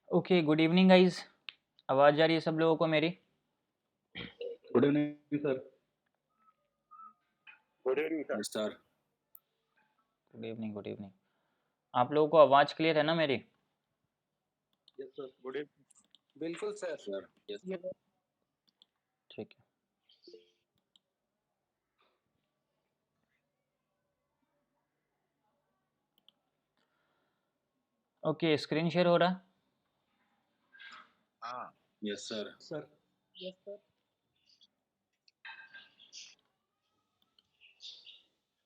Okay, good evening guys. आवाज़ जा रही है सब लोगों को मेरी? Good evening sir. Good evening sir. Yes sir. Good evening, good evening. आप लोगों को आवाज़ क्लियर है ना मेरी? Yes sir, good evening. बिल्कुल सर। यस ठीक है। ओके, स्क्रीन शेयर हो रहा? हाँ yes sir. Sir. Yes sir.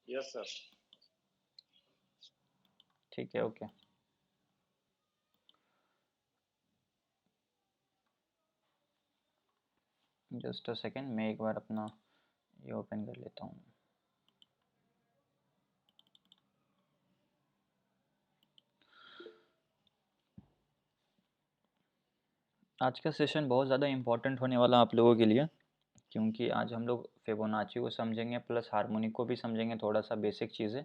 Yes sir. ठीक है, ओके। जस्ट अ सेकेंड, मैं एक बार अपना ये ओपन कर लेता हूँ। आज का सेशन बहुत ज़्यादा इम्पोर्टेंट होने वाला आप लोगों के लिए, क्योंकि आज हम लोग फिबोनाची को समझेंगे प्लस हार्मोनिक को भी समझेंगे, थोड़ा सा बेसिक चीज़ें।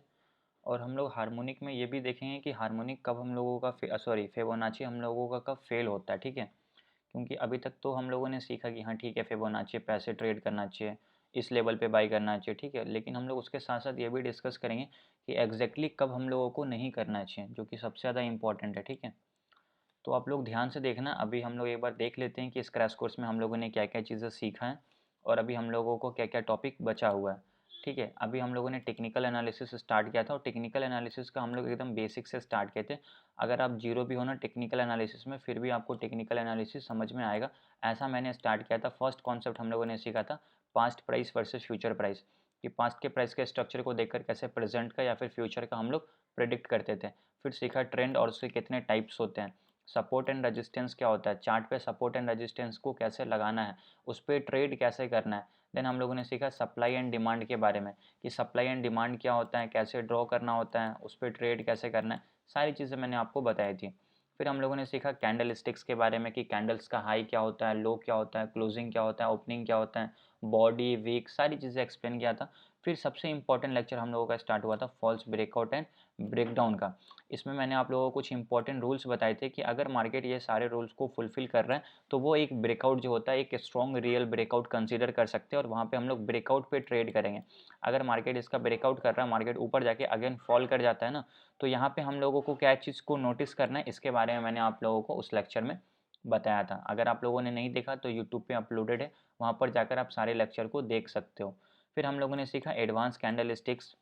और हम लोग हार्मोनिक में ये भी देखेंगे कि हार्मोनिक कब हम लोगों का फिबोनाची हम लोगों का कब फेल होता है, ठीक है। क्योंकि अभी तक तो हम लोगों ने सीखा कि हाँ ठीक है, फिबोनाची पैसे ट्रेड करना चाहिए, इस लेवल पे बाई करना चाहिए, ठीक है। लेकिन हम लोग उसके साथ साथ ये भी डिस्कस करेंगे कि एग्जैक्टली कब हम लोगों को नहीं करना चाहिए, जो कि सबसे ज़्यादा इंपॉर्टेंट है, ठीक है। तो आप लोग ध्यान से देखना। अभी हम लोग एक बार देख लेते हैं कि इस क्रैश कोर्स में हम लोगों ने क्या क्या चीज़ें सीखा है और अभी हम लोगों को क्या क्या टॉपिक बचा हुआ है, ठीक है। अभी हम लोगों ने टेक्निकल एनालिसिस स्टार्ट किया था और टेक्निकल एनालिसिस का हम लोग एकदम बेसिक से स्टार्ट किए थे। अगर आप जीरो भी हो ना टेक्निकल एनालिसिस में, फिर भी आपको टेक्निकल एनालिसिस समझ में आएगा, ऐसा मैंने स्टार्ट किया था। फर्स्ट कॉन्सेप्ट हम लोगों ने सीखा था past price versus future price, कि पास्ट के प्राइस के स्ट्रक्चर को देखकर कैसे प्रेजेंट का या फिर फ्यूचर का हम लोग प्रिडिक्ट करते थे। फिर सीखा ट्रेंड और उसके कितने टाइप्स होते हैं, सपोर्ट एंड रेजिस्टेंस क्या होता है, चार्ट पे सपोर्ट एंड रेजिस्टेंस को कैसे लगाना है, उस पर ट्रेड कैसे करना है। देन हम लोगों ने सीखा सप्लाई एंड डिमांड के बारे में, कि सप्लाई एंड डिमांड क्या होता है, कैसे ड्रॉ करना होता है, उस पर ट्रेड कैसे करना है, सारी चीज़ें मैंने आपको बताई थी। फिर हम लोगों ने सीखा कैंडल स्टिक्स के बारे में, कि कैंडल्स का हाई क्या होता है, लो क्या होता है, क्लोजिंग क्या होता है, ओपनिंग क्या होता है, बॉडी वीक, सारी चीज़ें एक्सप्लेन किया था। फिर सबसे इंपॉर्टेंट लेक्चर हम लोगों का स्टार्ट हुआ था फॉल्स ब्रेकआउट एंड ब्रेकडाउन का। इसमें मैंने आप लोगों को कुछ इंपॉर्टेंट रूल्स बताए थे कि अगर मार्केट ये सारे रूल्स को फुलफिल कर रहा है तो वो एक ब्रेकआउट जो होता है, एक स्ट्रॉन्ग रियल ब्रेकआउट कंसीडर कर सकते हैं और वहाँ पे हम लोग ब्रेकआउट पे ट्रेड करेंगे। अगर मार्केट इसका ब्रेकआउट कर रहा है, मार्केट ऊपर जाके अगेन फॉल कर जाता है ना, तो यहाँ पे हम लोगों को क्या चीज़ को नोटिस करना है, इसके बारे में मैंने आप लोगों को उस लेक्चर में बताया था। अगर आप लोगों ने नहीं देखा तो यूट्यूब पे अपलोडेड है, वहाँ पर जाकर आप सारे लेक्चर को देख सकते हो। फिर हम लोगों ने सीखा एडवांस कैंडल स्टिक्स,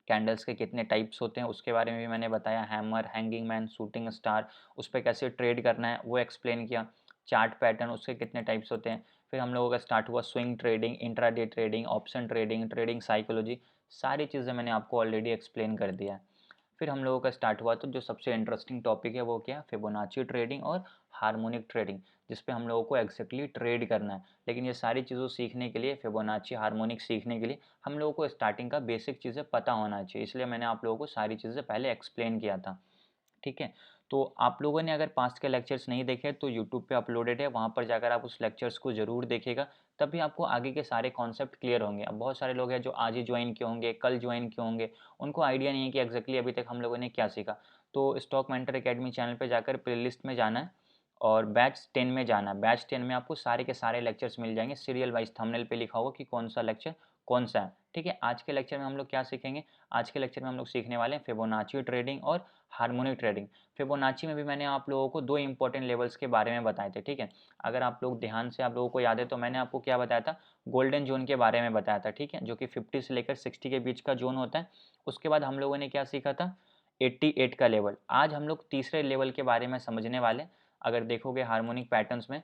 कैंडल्स के कितने टाइप्स होते हैं उसके बारे में भी मैंने बताया, hammer, hanging man, shooting star, उस पर कैसे ट्रेड करना है वो एक्सप्लेन किया। चार्ट पैटर्न, उसके कितने टाइप्स होते हैं। फिर हम लोगों का स्टार्ट हुआ swing trading, intraday trading, option trading, trading psychology, सारी चीज़ें मैंने आपको ऑलरेडी एक्सप्लेन कर दिया है। फिर हम लोगों का स्टार्ट हुआ तो जो सबसे इंटरेस्टिंग टॉपिक है वो क्या, फिबोनाची ट्रेडिंग और हार्मोनिक ट्रेडिंग, जिस पे हम लोगों को एग्जैक्टली ट्रेड करना है। लेकिन ये सारी चीज़ों सीखने के लिए, फिबोनाची हार्मोनिक सीखने के लिए हम लोगों को स्टार्टिंग का बेसिक चीज़ें पता होना चाहिए, इसलिए मैंने आप लोगों को सारी चीज़ें पहले एक्सप्लेन किया था, ठीक है। तो आप लोगों ने अगर पास्ट के लेक्चर्स नहीं देखे तो यूट्यूब पे अपलोडेड है, वहाँ पर जाकर आप उस लेक्चर्स को ज़रूर देखिएगा, तभी आपको आगे के सारे कॉन्सेप्ट क्लियर होंगे। अब बहुत सारे लोग हैं जो आज ही ज्वाइन किए होंगे, कल ज्वाइन किए होंगे, उनको आइडिया नहीं है कि एग्जैक्टली अभी तक हम लोगों ने क्या सीखा। तो स्टॉक मेंटर एकेडमी चैनल पर जाकर प्लेलिस्ट में जाना है और बैच 10 में जाना है। बैच 10 में आपको सारे के सारे लेक्चर्स मिल जाएंगे, सीरियल वाइज थंबनेल पे लिखा होगा कि कौन सा लेक्चर कौन सा है, ठीक है। आज के लेक्चर में हम लोग क्या सीखेंगे, आज के लेक्चर में हम लोग सीखने वाले हैं फिबोनाची ट्रेडिंग और हार्मोनिक ट्रेडिंग। फिबोनाची में भी मैंने आप लोगों को दो इंपॉर्टेंट लेवल्स के बारे में बताए थे, ठीक है। अगर आप लोग ध्यान से, आप लोगों को याद है तो मैंने आपको क्या बताया था, गोल्डन जोन के बारे में बताया था, ठीक है, जो कि 50 से लेकर 60 के बीच का जोन होता है। उसके बाद हम लोगों ने क्या सीखा था, 88 का लेवल। आज हम लोग तीसरे लेवल के बारे में समझने वाले। अगर देखोगे हार्मोनिक पैटर्न्स में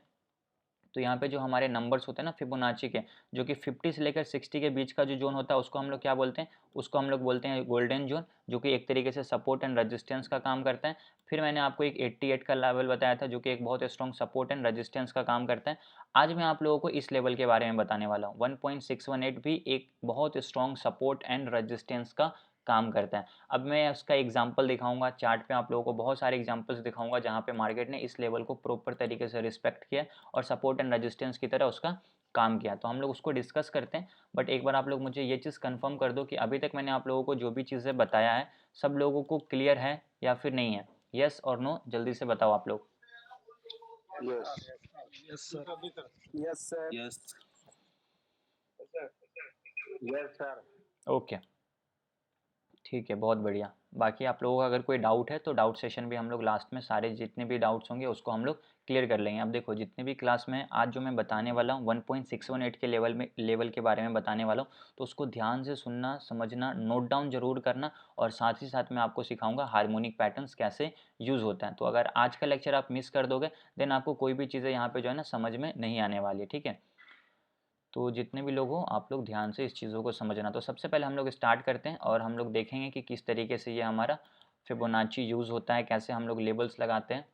तो यहाँ पे जो हमारे नंबर्स होते हैं ना फिबोनाची के, जो कि 50 से लेकर 60 के बीच का जो जोन होता है उसको हम लोग क्या बोलते हैं, उसको हम लोग बोलते हैं गोल्डन जोन, जो कि एक तरीके से सपोर्ट एंड रेजिस्टेंस का काम करता है। फिर मैंने आपको एक 88 का लेवल बताया था जो कि एक बहुत स्ट्रॉन्ग सपोर्ट एंड रेजिस्टेंस का काम करता है। आज मैं आप लोगों को इस लेवल के बारे में बताने वाला हूँ। 1.618 भी एक बहुत स्ट्रॉन्ग सपोर्ट एंड रेजिस्टेंस का काम करता है। अब मैं उसका एग्जांपल दिखाऊंगा चार्ट पे, आप लोगों को बहुत सारे एग्जांपल्स दिखाऊंगा जहाँ पे मार्केट ने इस लेवल को प्रॉपर तरीके से रिस्पेक्ट किया और सपोर्ट एंड रेजिस्टेंस की तरह उसका काम किया। तो हम लोग उसको डिस्कस करते हैं, बट एक बार आप लोग मुझे ये चीज़ कंफर्म कर दो कि अभी तक मैंने आप लोगों को जो भी चीज़ें बताया है सब लोगों को क्लियर है या फिर नहीं है। यस और नो जल्दी से बताओ आप लोग। Yes. Yes, sir. Yes, sir. Yes. Yes, sir. Okay, ठीक है, बहुत बढ़िया। बाकी आप लोगों का अगर कोई डाउट है तो डाउट सेशन भी हम लोग लास्ट में सारे जितने भी डाउट्स होंगे उसको हम लोग क्लियर कर लेंगे। अब देखो जितने भी क्लास में आज जो मैं बताने वाला हूँ 1.618 के लेवल के बारे में बताने वाला हूँ, तो उसको ध्यान से सुनना, समझना, नोट डाउन जरूर करना, और साथ ही साथ मैं आपको सिखाऊंगा हार्मोनिक पैटर्न्स कैसे यूज़ होता है। तो अगर आज का लेक्चर आप मिस कर दोगे देन आपको कोई भी चीज़ें यहाँ पे जो है ना समझ में नहीं आने वाली, ठीक है। तो जितने भी लोग हो आप लोग ध्यान से इस चीज़ों को समझना। तो सबसे पहले हम लोग स्टार्ट करते हैं और हम लोग देखेंगे कि किस तरीके से ये हमारा फिबोनाची यूज़ होता है, कैसे हम लोग लेबल्स लगाते हैं।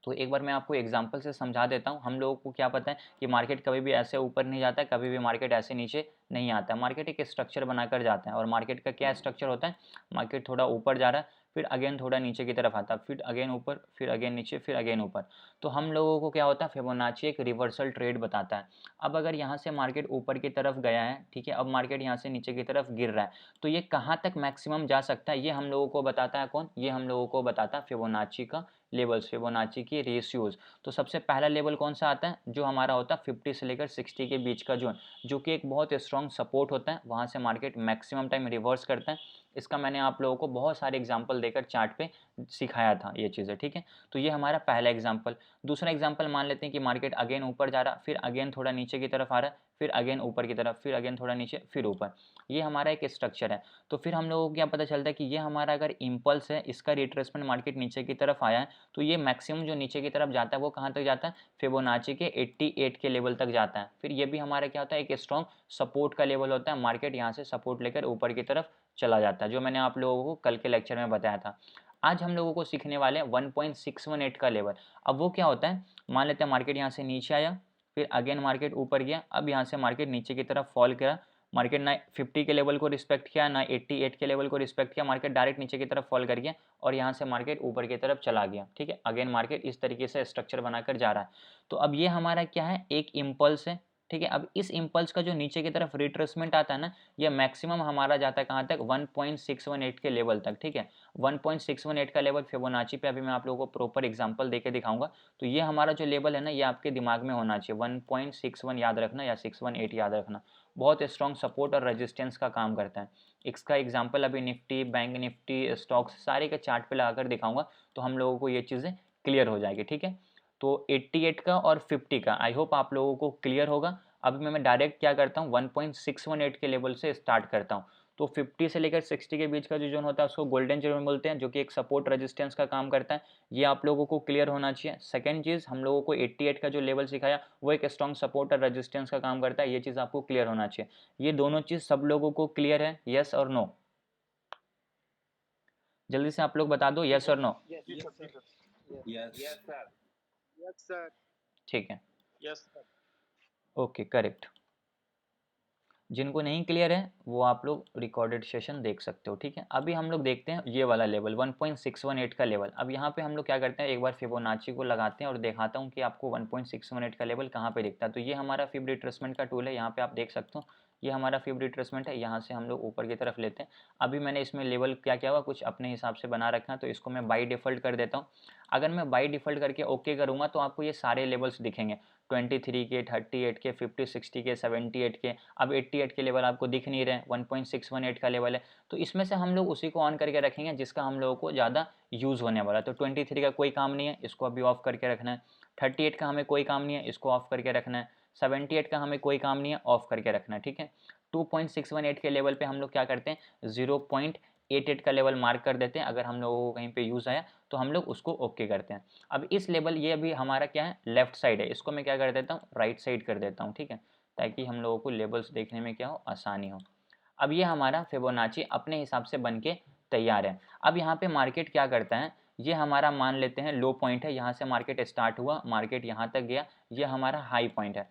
तो एक बार मैं आपको एग्जांपल से समझा देता हूँ। हम लोगों को क्या पता है कि मार्केट कभी भी ऐसे ऊपर नहीं जाता है, कभी भी मार्केट ऐसे नीचे नहीं आता है। मार्केट एक स्ट्रक्चर बनाकर जाता है, और मार्केट का क्या स्ट्रक्चर होता है, मार्केट थोड़ा ऊपर जा रहा है, फिर अगेन थोड़ा नीचे की तरफ आता है, फिर अगेन ऊपर, फिर अगेन नीचे, फिर अगेन ऊपर। तो हम लोगों को क्या होता है, फिबोनाची एक रिवर्सल ट्रेड बताता है। अब अगर यहाँ से मार्केट ऊपर की तरफ गया है, ठीक है, अब मार्केट यहाँ से नीचे की तरफ गिर रहा है, तो ये कहाँ तक मैक्सिमम जा सकता है, ये हम लोगों को बताता है कौन, ये हम लोगों को बताता है फिबोनाची का लेवल्स, फिबोनाची की रेशियोज। तो सबसे पहला लेवल कौन सा आता है, जो हमारा होता है 50 से लेकर 60 के बीच का जोन, जो कि एक बहुत स्ट्रॉन्ग सपोर्ट होता है, वहाँ से मार्केट मैक्सिमम टाइम रिवर्स करता है। इसका मैंने आप लोगों को बहुत सारे एग्जाम्पल देकर चार्ट पे सिखाया था ये चीज़ें, ठीक है। तो ये हमारा पहला एग्जाम्पल। दूसरा एग्जाम्पल मान लेते हैं कि मार्केट अगेन ऊपर जा रहा, फिर अगेन थोड़ा नीचे की तरफ आ रहा है, फिर अगेन ऊपर की तरफ, फिर अगेन थोड़ा नीचे, फिर ऊपर। ये हमारा एक स्ट्रक्चर है। तो फिर हम लोगों को क्या पता चलता है कि ये हमारा अगर इम्पल्स है, इसका रिट्रेसमेंट मार्केट नीचे की तरफ आया है, तो ये मैक्सिमम जो नीचे की तरफ जाता है वो कहाँ तक जाता है, फिबोनाची के 88 के लेवल तक जाता है। फिर ये भी हमारा क्या होता है, एक स्ट्रॉन्ग सपोर्ट का लेवल होता है। मार्केट यहाँ से सपोर्ट लेकर ऊपर की तरफ चला जाता है, जो मैंने आप लोगों को कल के लेक्चर में बताया था। आज हम लोगों को सीखने वाले हैं 1.618 का लेवल। अब वो क्या होता है, मान लेते हैं मार्केट यहाँ से नीचे आया, फिर अगेन मार्केट ऊपर गया, अब यहाँ से मार्केट नीचे की तरफ फॉल करा, मार्केट ना 50 के लेवल को रिस्पेक्ट किया, ना 88 के लेवल को रिस्पेक्ट किया, मार्केट डायरेक्ट नीचे की तरफ फॉल कर गया, और यहाँ से मार्केट ऊपर की तरफ चला गया, ठीक है। अगेन मार्केट इस तरीके से स्ट्रक्चर बनाकर जा रहा है। तो अब ये हमारा क्या है, एक इम्पल्स है, ठीक है। अब इस इम्पल्स का जो नीचे की तरफ रिट्रेसमेंट आता है ना, ये मैक्सिमम हमारा जाता है कहाँ तक, 1.618 के लेवल तक, ठीक है। 1.618 का लेवल फिबोनाची पे अभी मैं आप लोगों को प्रॉपर एग्जांपल देके दिखाऊंगा। तो ये हमारा जो लेवल है ना, ये आपके दिमाग में होना चाहिए, 1.61 याद रखना या 618 याद रखना। बहुत स्ट्रॉन्ग सपोर्ट और रेजिस्टेंस का काम करता है। इसका एग्जांपल अभी निफ्टी, बैंक निफ्टी, स्टॉक्स सारे के चार्ट पे लगाकर दिखाऊंगा, तो हम लोगों को ये चीज़ें क्लियर हो जाएगी, ठीक है। तो 88 का और 50 का आई होप आप लोगों को क्लियर होगा। अभी मैं डायरेक्ट क्या करता हूँ, 1.618 के लेवल से स्टार्ट करता हूँ। तो 50 से लेकर 60 के बीच का जो जोन होता है उसको गोल्डन जोन बोलते हैं, जो कि एक सपोर्ट रेजिस्टेंस का काम करता है। ये आप लोगों को क्लियर होना चाहिए। सेकंड चीज़, हम लोगों को 88 का जो लेवल सिखाया वो एक स्ट्रॉन्ग सपोर्ट और रेजिस्टेंस का काम करता है, ये चीज़ आपको क्लियर होना चाहिए। ये दोनों चीज़ सब लोगों को क्लियर है, यस और नो? जल्दी से आप लोग बता दो, यस और no. Yes, sir. Yes. Yes, sir. Yes, sir. ठीक है, Yes, sir. Okay, correct. जिनको नहीं क्लियर है वो आप लोग रिकॉर्डेड सेशन देख सकते हो, ठीक है। अभी हम लोग देखते हैं ये वाला लेवल 1.618 का लेवल। अब यहाँ पे हम लोग क्या करते हैं, एक बार फिबोनाची को लगाते हैं और दिखाता हूँ कि आपको 1.618 का लेवल कहाँ पे दिखता है। तो ये हमारा फिब रिट्रेसमेंट का टूल है, यहाँ पे आप देख सकते हो, ये हमारा फिब रिट्रेसमेंट है। यहाँ से हम लोग ऊपर की तरफ लेते हैं। अभी मैंने इसमें लेवल क्या किया हुआ, कुछ अपने हिसाब से बना रखा है, तो इसको मैं बाई डिफ़ॉल्ट कर देता हूँ। अगर मैं बाई डिफ़ॉल्ट करके ओके करूँगा तो आपको ये सारे लेवल्स दिखेंगे, 23 के, 38 के, 50, 60 के, 78 के। अब 88 के लेवल आपको दिख नहीं रहे, 1.618 का लेवल है। तो इसमें से हम लोग उसी को ऑन करके रखेंगे जिसका हम लोगों को ज़्यादा यूज़ होने वाला है। तो 23 का कोई काम नहीं है, इसको अभी ऑफ करके रखना है। 38 का हमें कोई काम नहीं है, इसको ऑफ करके रखना है। 78 का हमें कोई काम नहीं है, ऑफ करके रखना है, ठीक है। 2.618 के लेवल पे हम लोग क्या करते हैं, 0.88 का लेवल मार्क कर देते हैं। अगर हम लोगों को कहीं पे यूज़ आया तो हम लोग उसको ओके करते हैं। अब इस लेवल, ये अभी हमारा क्या है, लेफ्ट साइड है, इसको मैं क्या कर देता हूँ, राइट साइड कर देता हूँ, ठीक है, ताकि हम लोगों को लेबल्स देखने में क्या हो, आसानी हो। अब ये हमारा फिबोनाची अपने हिसाब से बन के तैयार है। अब यहाँ पे मार्केट क्या करता है, ये हमारा मान लेते हैं लो पॉइंट है, यहाँ से मार्केट स्टार्ट हुआ, मार्केट यहाँ तक गया, ये हमारा हाई पॉइंट है।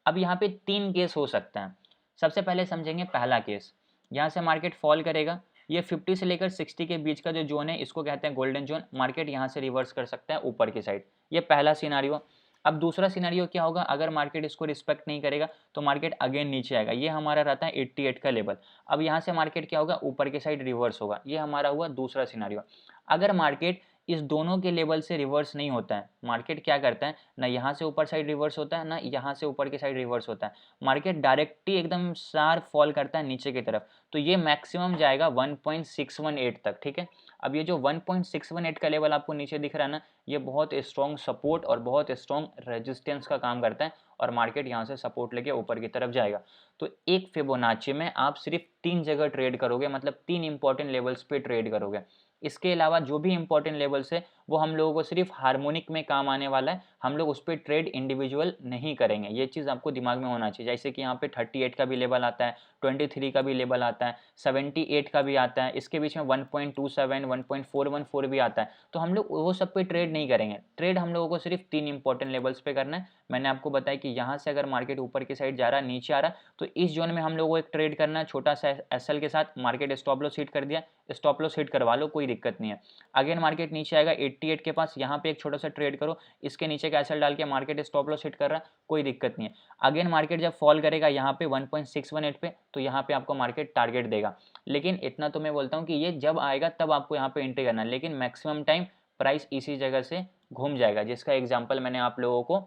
अब यहाँ पे 3 केस हो सकता है। सबसे पहले समझेंगे पहला केस, यहाँ से मार्केट फॉल करेगा, ये 50 से लेकर 60 के बीच का जो जोन है इसको कहते हैं गोल्डन जोन, मार्केट यहाँ से रिवर्स कर सकता है ऊपर की साइड। ये पहला सिनारियो। अब दूसरा सिनारियो क्या होगा, अगर मार्केट इसको रिस्पेक्ट नहीं करेगा तो मार्केट अगेन नीचे आएगा, ये हमारा रहता है 88 का लेवल। अब यहाँ से मार्केट क्या होगा, ऊपर की साइड रिवर्स होगा, ये हमारा हुआ दूसरा सिनारियो। अगर मार्केट इस दोनों के लेवल से रिवर्स नहीं होता है। मार्केट क्या करता है, ना यहाँ से ऊपर साइड रिवर्स होता है, ना यहाँ से ऊपर की साइड रिवर्स होता है। मार्केट डायरेक्ट ही एकदम शार्प फॉल करता है नीचे की तरफ। तो ये मैक्सिमम जाएगा 1.618 तक, ठीक है। अब ये जो 1.618 का लेवल आपको नीचे दिख रहा है ना, ये बहुत स्ट्रॉन्ग सपोर्ट और बहुत स्ट्रॉन्ग रेजिस्टेंस का काम करता है, और मार्केट यहाँ से सपोर्ट लेके ऊपर की तरफ जाएगा। तो एक फिबोनाची में आप सिर्फ 3 जगह ट्रेड करोगे, मतलब 3 इंपॉर्टेंट लेवल्स पे ट्रेड करोगे। इसके अलावा जो भी इंपॉर्टेंट लेवल्स है वो हम लोगों को सिर्फ हार्मोनिक में काम आने वाला है, हम लोग उस पर ट्रेड इंडिविजुअल नहीं करेंगे। ये चीज़ आपको दिमाग में होना चाहिए। जैसे कि यहाँ पे 38 का भी लेवल आता है, 23 का भी लेवल आता है, 78 का भी आता है, इसके बीच में 1.27 1.414 भी आता है। तो हम लोग वो सब पे ट्रेड नहीं करेंगे। ट्रेड हम लोगों को सिर्फ 3 इंपॉर्टेंट लेवल्स पे करना है। मैंने आपको बताया कि यहाँ से अगर मार्केट ऊपर की साइड जा रहा है, नीचे आ रहा है, तो इस जोन में हम लोगों को एक ट्रेड करना है छोटा सा एसएल के साथ। मार्केट स्टॉप लॉस हिट कर दिया, स्टॉप लॉस हिट करवा लो, कोई दिक्कत नहीं है। अगेन मार्केट नीचे आएगा 88 के पास, यहाँ पे एक छोटा सा ट्रेड करो, इसके नीचे का एसएल डाल के मार्केट स्टॉप लॉस हिट कर रहा है, कोई दिक्कत नहीं है। अगेन मार्केट जब फॉल करेगा यहाँ पे 1.618 पे, तो यहाँ पे आपको मार्केट टारगेट देगा। लेकिन इतना तो मैं बोलता हूँ कि ये जब आएगा तब आपको यहाँ पे एंट्री करना है, लेकिन मैक्सिमम टाइम प्राइस इसी जगह से घूम जाएगा, जिसका एग्जाम्पल मैंने आप लोगों को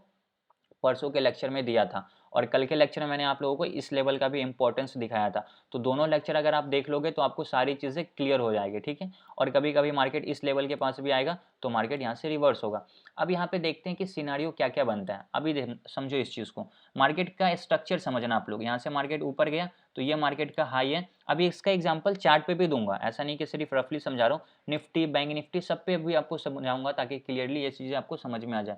परसों के लेक्चर में दिया था, और कल के लेक्चर में मैंने आप लोगों को इस लेवल का भी इंपॉर्टेंस दिखाया था। तो दोनों लेक्चर अगर आप देख लोगे तो आपको सारी चीज़ें क्लियर हो जाएगी, ठीक है। और कभी कभी मार्केट इस लेवल के पास भी आएगा तो मार्केट यहाँ से रिवर्स होगा। अब यहाँ पे देखते हैं कि सिनारियो क्या क्या बनता है। अभी समझो इस चीज़ को, मार्केट का स्ट्रक्चर समझना आप लोग। यहाँ से मार्केट ऊपर गया तो ये मार्केट का हाई है। अभी इसका एग्जाम्पल चार्ट पे भी दूंगा, ऐसा नहीं कि सिर्फ रफली समझा रहा हूँ। निफ्टी, बैंक निफ्टी सब पे भी आपको समझाऊंगा ताकि क्लियरली ये चीज़ें आपको समझ में आ जाए।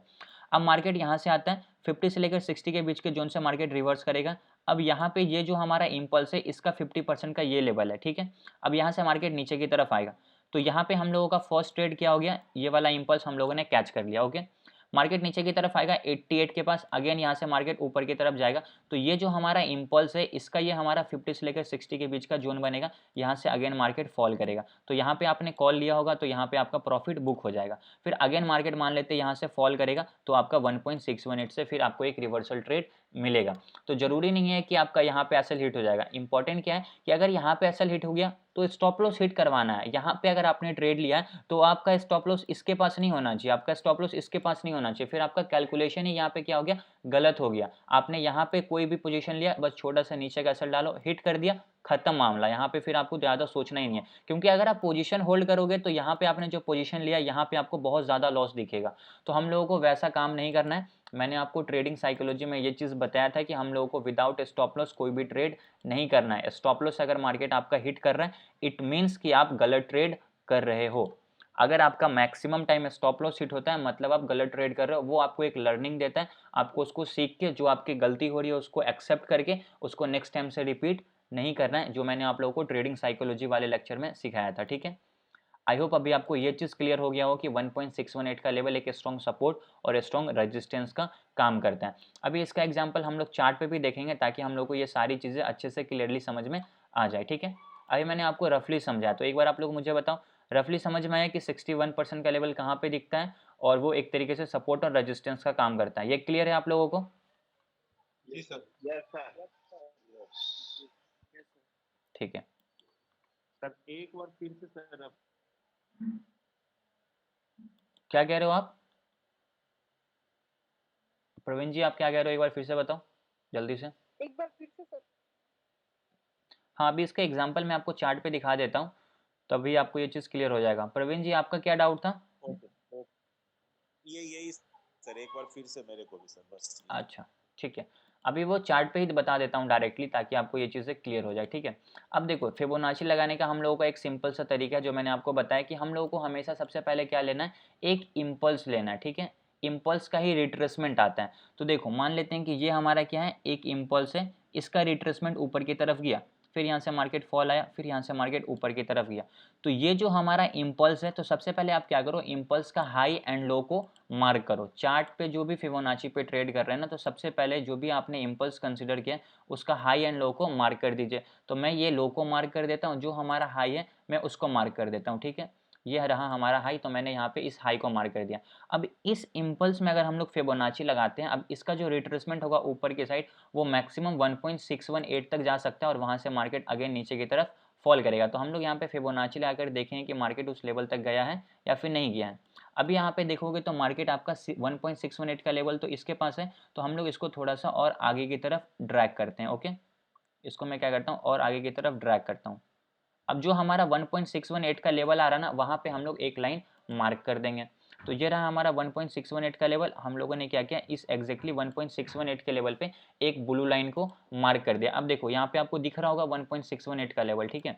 अब मार्केट यहाँ से आता है 50 से लेकर 60 के बीच के जोन से मार्केट रिवर्स करेगा। अब यहाँ पे ये जो हमारा इम्पल्स है इसका 50% का ये लेवल है, ठीक है। अब यहाँ से मार्केट नीचे की तरफ आएगा, तो यहाँ पे हम लोगों का फर्स्ट ट्रेड क्या हो गया, ये वाला इम्पल्स हम लोगों ने कैच कर लिया, ओके। मार्केट नीचे की तरफ आएगा 88 के पास, अगेन यहाँ से मार्केट ऊपर की तरफ जाएगा। तो ये जो हमारा इम्पल्स है इसका ये हमारा 50 से लेकर 60 के बीच का जोन बनेगा। यहाँ से अगेन मार्केट फॉल करेगा, तो यहाँ पे आपने कॉल लिया होगा तो यहाँ पे आपका प्रॉफिट बुक हो जाएगा। फिर अगेन मार्केट मान लेते हैं यहाँ से फॉल करेगा, तो आपका 1.618 से फिर आपको एक रिवर्सल ट्रेड मिलेगा। तो जरूरी नहीं है कि आपका यहाँ पे एसएल हिट हो जाएगा। इंपॉर्टेंट क्या है कि अगर यहाँ पे एसएल हिट हो गया तो स्टॉप लॉस हिट करवाना है। यहाँ पे अगर आपने ट्रेड लिया है तो आपका स्टॉप लॉस इसके पास नहीं होना चाहिए, आपका स्टॉप लॉस इसके पास नहीं होना चाहिए। फिर आपका कैलकुलेशन ही यहाँ पे क्या हो गया, गलत हो गया। आपने यहाँ पे कोई भी पोजीशन लिया, बस छोटा सा नीचे का एसएल डालो, हिट कर दिया, खत्म मामला। यहाँ पे फिर आपको ज़्यादा सोचना ही नहीं है, क्योंकि अगर आप पोजीशन होल्ड करोगे तो यहाँ पे आपने जो पोजीशन लिया यहाँ पे आपको बहुत ज़्यादा लॉस दिखेगा। तो हम लोगों को वैसा काम नहीं करना है। मैंने आपको ट्रेडिंग साइकोलॉजी में ये चीज़ बताया था कि हम लोगों को विदाउट स्टॉप लॉस कोई भी ट्रेड नहीं करना है। स्टॉप लॉस अगर मार्केट आपका हिट कर रहा है, इट मीन्स कि आप गलत ट्रेड कर रहे हो। अगर आपका maximum time stop loss hit होता है, मतलब आप गलत ट्रेड कर रहे हो। वो आपको एक लर्निंग देता है, आपको उसको सीख के जो आपकी गलती हो रही है उसको एक्सेप्ट करके उसको नेक्स्ट टाइम से रिपीट नहीं करना है, जो मैंने आप लोगों को ट्रेडिंग साइकोलॉजी वाले लेक्चर में सिखाया था, ठीक है। आई होप अभी आपको ये चीज़ क्लियर हो गया हो कि 1.618 का लेवल एक स्ट्रॉन्ग सपोर्ट और स्ट्रॉन्ग रेजिस्टेंस का काम करता है। अभी इसका एग्जांपल हम लोग चार्ट पे भी देखेंगे ताकि हम लोग को ये सारी चीज़ें अच्छे से क्लियरली समझ में आ जाए, ठीक है। अभी मैंने आपको रफली समझाया, तो एक बार आप लोग मुझे बताओ, रफली समझ में आया कि 61% का लेवल कहाँ पे दिखता है और वो एक तरीके से सपोर्ट और रेजिस्टेंस का काम करता है। ये क्लियर है आप लोगों को? जी सर। Yes, sir. ठीक है। सर एक बार फिर से सर आप क्या कह रहे हो आप प्रवीण जी, आप क्या कह रहे हो, एक बार फिर से बताओ जल्दी से। एक बार फिर से सर। हाँ, अभी इसका एग्जाम्पल मैं आपको चार्ट पे दिखा देता हूँ, तभी आपको ये चीज़ क्लियर हो जाएगा। प्रवीण जी, आपका क्या डाउट था? यही सर, एक बार फिर से मेरे को भी सर, बस। अच्छा, ठीक है। अभी वो चार्ट पे ही बता देता हूँ डायरेक्टली, ताकि आपको ये चीज़ें क्लियर हो जाए, ठीक है। अब देखो, फिबोनाची लगाने का हम लोगों का एक सिंपल सा तरीका है जो मैंने आपको बताया कि हम लोगों को हमेशा सबसे पहले क्या लेना है, एक इम्पल्स लेना है, ठीक है। इम्पल्स का ही रिट्रेसमेंट आता है। तो देखो, मान लेते हैं कि ये हमारा क्या है, एक इम्पल्स है, इसका रिट्रेसमेंट ऊपर की तरफ गया, फिर यहाँ से मार्केट फॉल आया, फिर यहाँ से मार्केट ऊपर की तरफ गया। तो ये जो हमारा इम्पल्स है, तो सबसे पहले आप क्या करो, इम्पल्स का हाई एंड लो को मार्क करो। चार्ट पे जो भी फिबोनाची पे ट्रेड कर रहे हैं ना, तो सबसे पहले जो भी आपने इम्पल्स कंसीडर किया उसका हाई एंड लो को मार्क कर दीजिए। तो मैं ये लो को मार्क कर देता हूँ, जो हमारा हाई है मैं उसको मार्क कर देता हूँ, ठीक है। ये रहा हमारा हाई, तो मैंने यहाँ पे इस हाई को मार्क कर दिया। अब इस इम्पल्स में अगर हम लोग फिबोनाची लगाते हैं, अब इसका जो रिट्रेसमेंट होगा ऊपर की साइड, वो मैक्सिमम 1.618 तक जा सकता है और वहाँ से मार्केट अगेन नीचे की तरफ फॉल करेगा। तो हम लोग यहाँ पे फिबोनाची लगाकर देखेंगे कि मार्केट उस लेवल तक गया है या फिर नहीं गया है। अभी यहाँ पे देखोगे तो मार्केट आपका 1.618 का लेवल तो इसके पास है, तो हम लोग इसको थोड़ा सा और आगे की तरफ ड्रैग करते हैं। ओके, इसको मैं क्या करता हूँ और आगे की तरफ ड्रैग करता हूँ। अब जो हमारा 1.618 का लेवल आ रहा है ना, वहाँ पे हम लोग एक लाइन मार्क कर देंगे। तो ये रहा हमारा 1.618 का लेवल। हम लोगों ने क्या किया, इस एग्जैक्टली 1.618 के लेवल पे एक ब्लू लाइन को मार्क कर दिया। अब देखो यहाँ पे आपको दिख रहा होगा 1.618 का लेवल, ठीक है।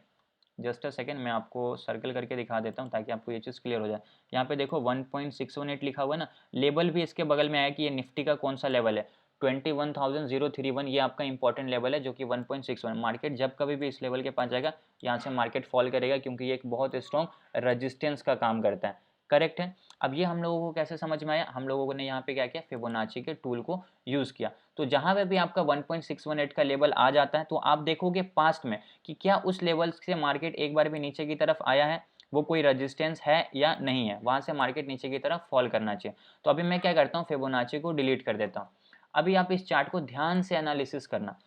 जस्ट अ सेकेंड, मैं आपको सर्कल करके दिखा देता हूँ ताकि आपको ये चीज़ क्लियर हो जाए। यहाँ पे देखो 1.618 लिखा हुआ है ना, लेवल भी इसके बगल में आया कि ये निफ्टी का कौन सा लेवल है, 21,031। ये आपका इंपॉर्टेंट लेवल है जो कि 1.61। मार्केट जब कभी भी इस लेवल के पास जाएगा, यहाँ से मार्केट फॉल करेगा क्योंकि ये एक बहुत स्ट्रॉन्ग रेजिस्टेंस का काम करता है। करेक्ट है। अब ये हम लोगों को कैसे समझ में आया, हम लोगों ने यहाँ पे क्या किया, फिबोनाची के टूल को यूज़ किया। तो जहाँ पे भी आपका 1.618 का लेवल आ जाता है तो आप देखोगे पास्ट में कि क्या उस लेवल से मार्केट एक बार भी नीचे की तरफ आया है, वो कोई रेजिस्टेंस है या नहीं है, वहाँ से मार्केट नीचे की तरफ फॉल करना चाहिए। तो अभी मैं क्या करता हूँ, फिबोनाची को डिलीट कर देता हूँ। अभी आप इस चार्ट को ध्यान से एनालिसिस करना।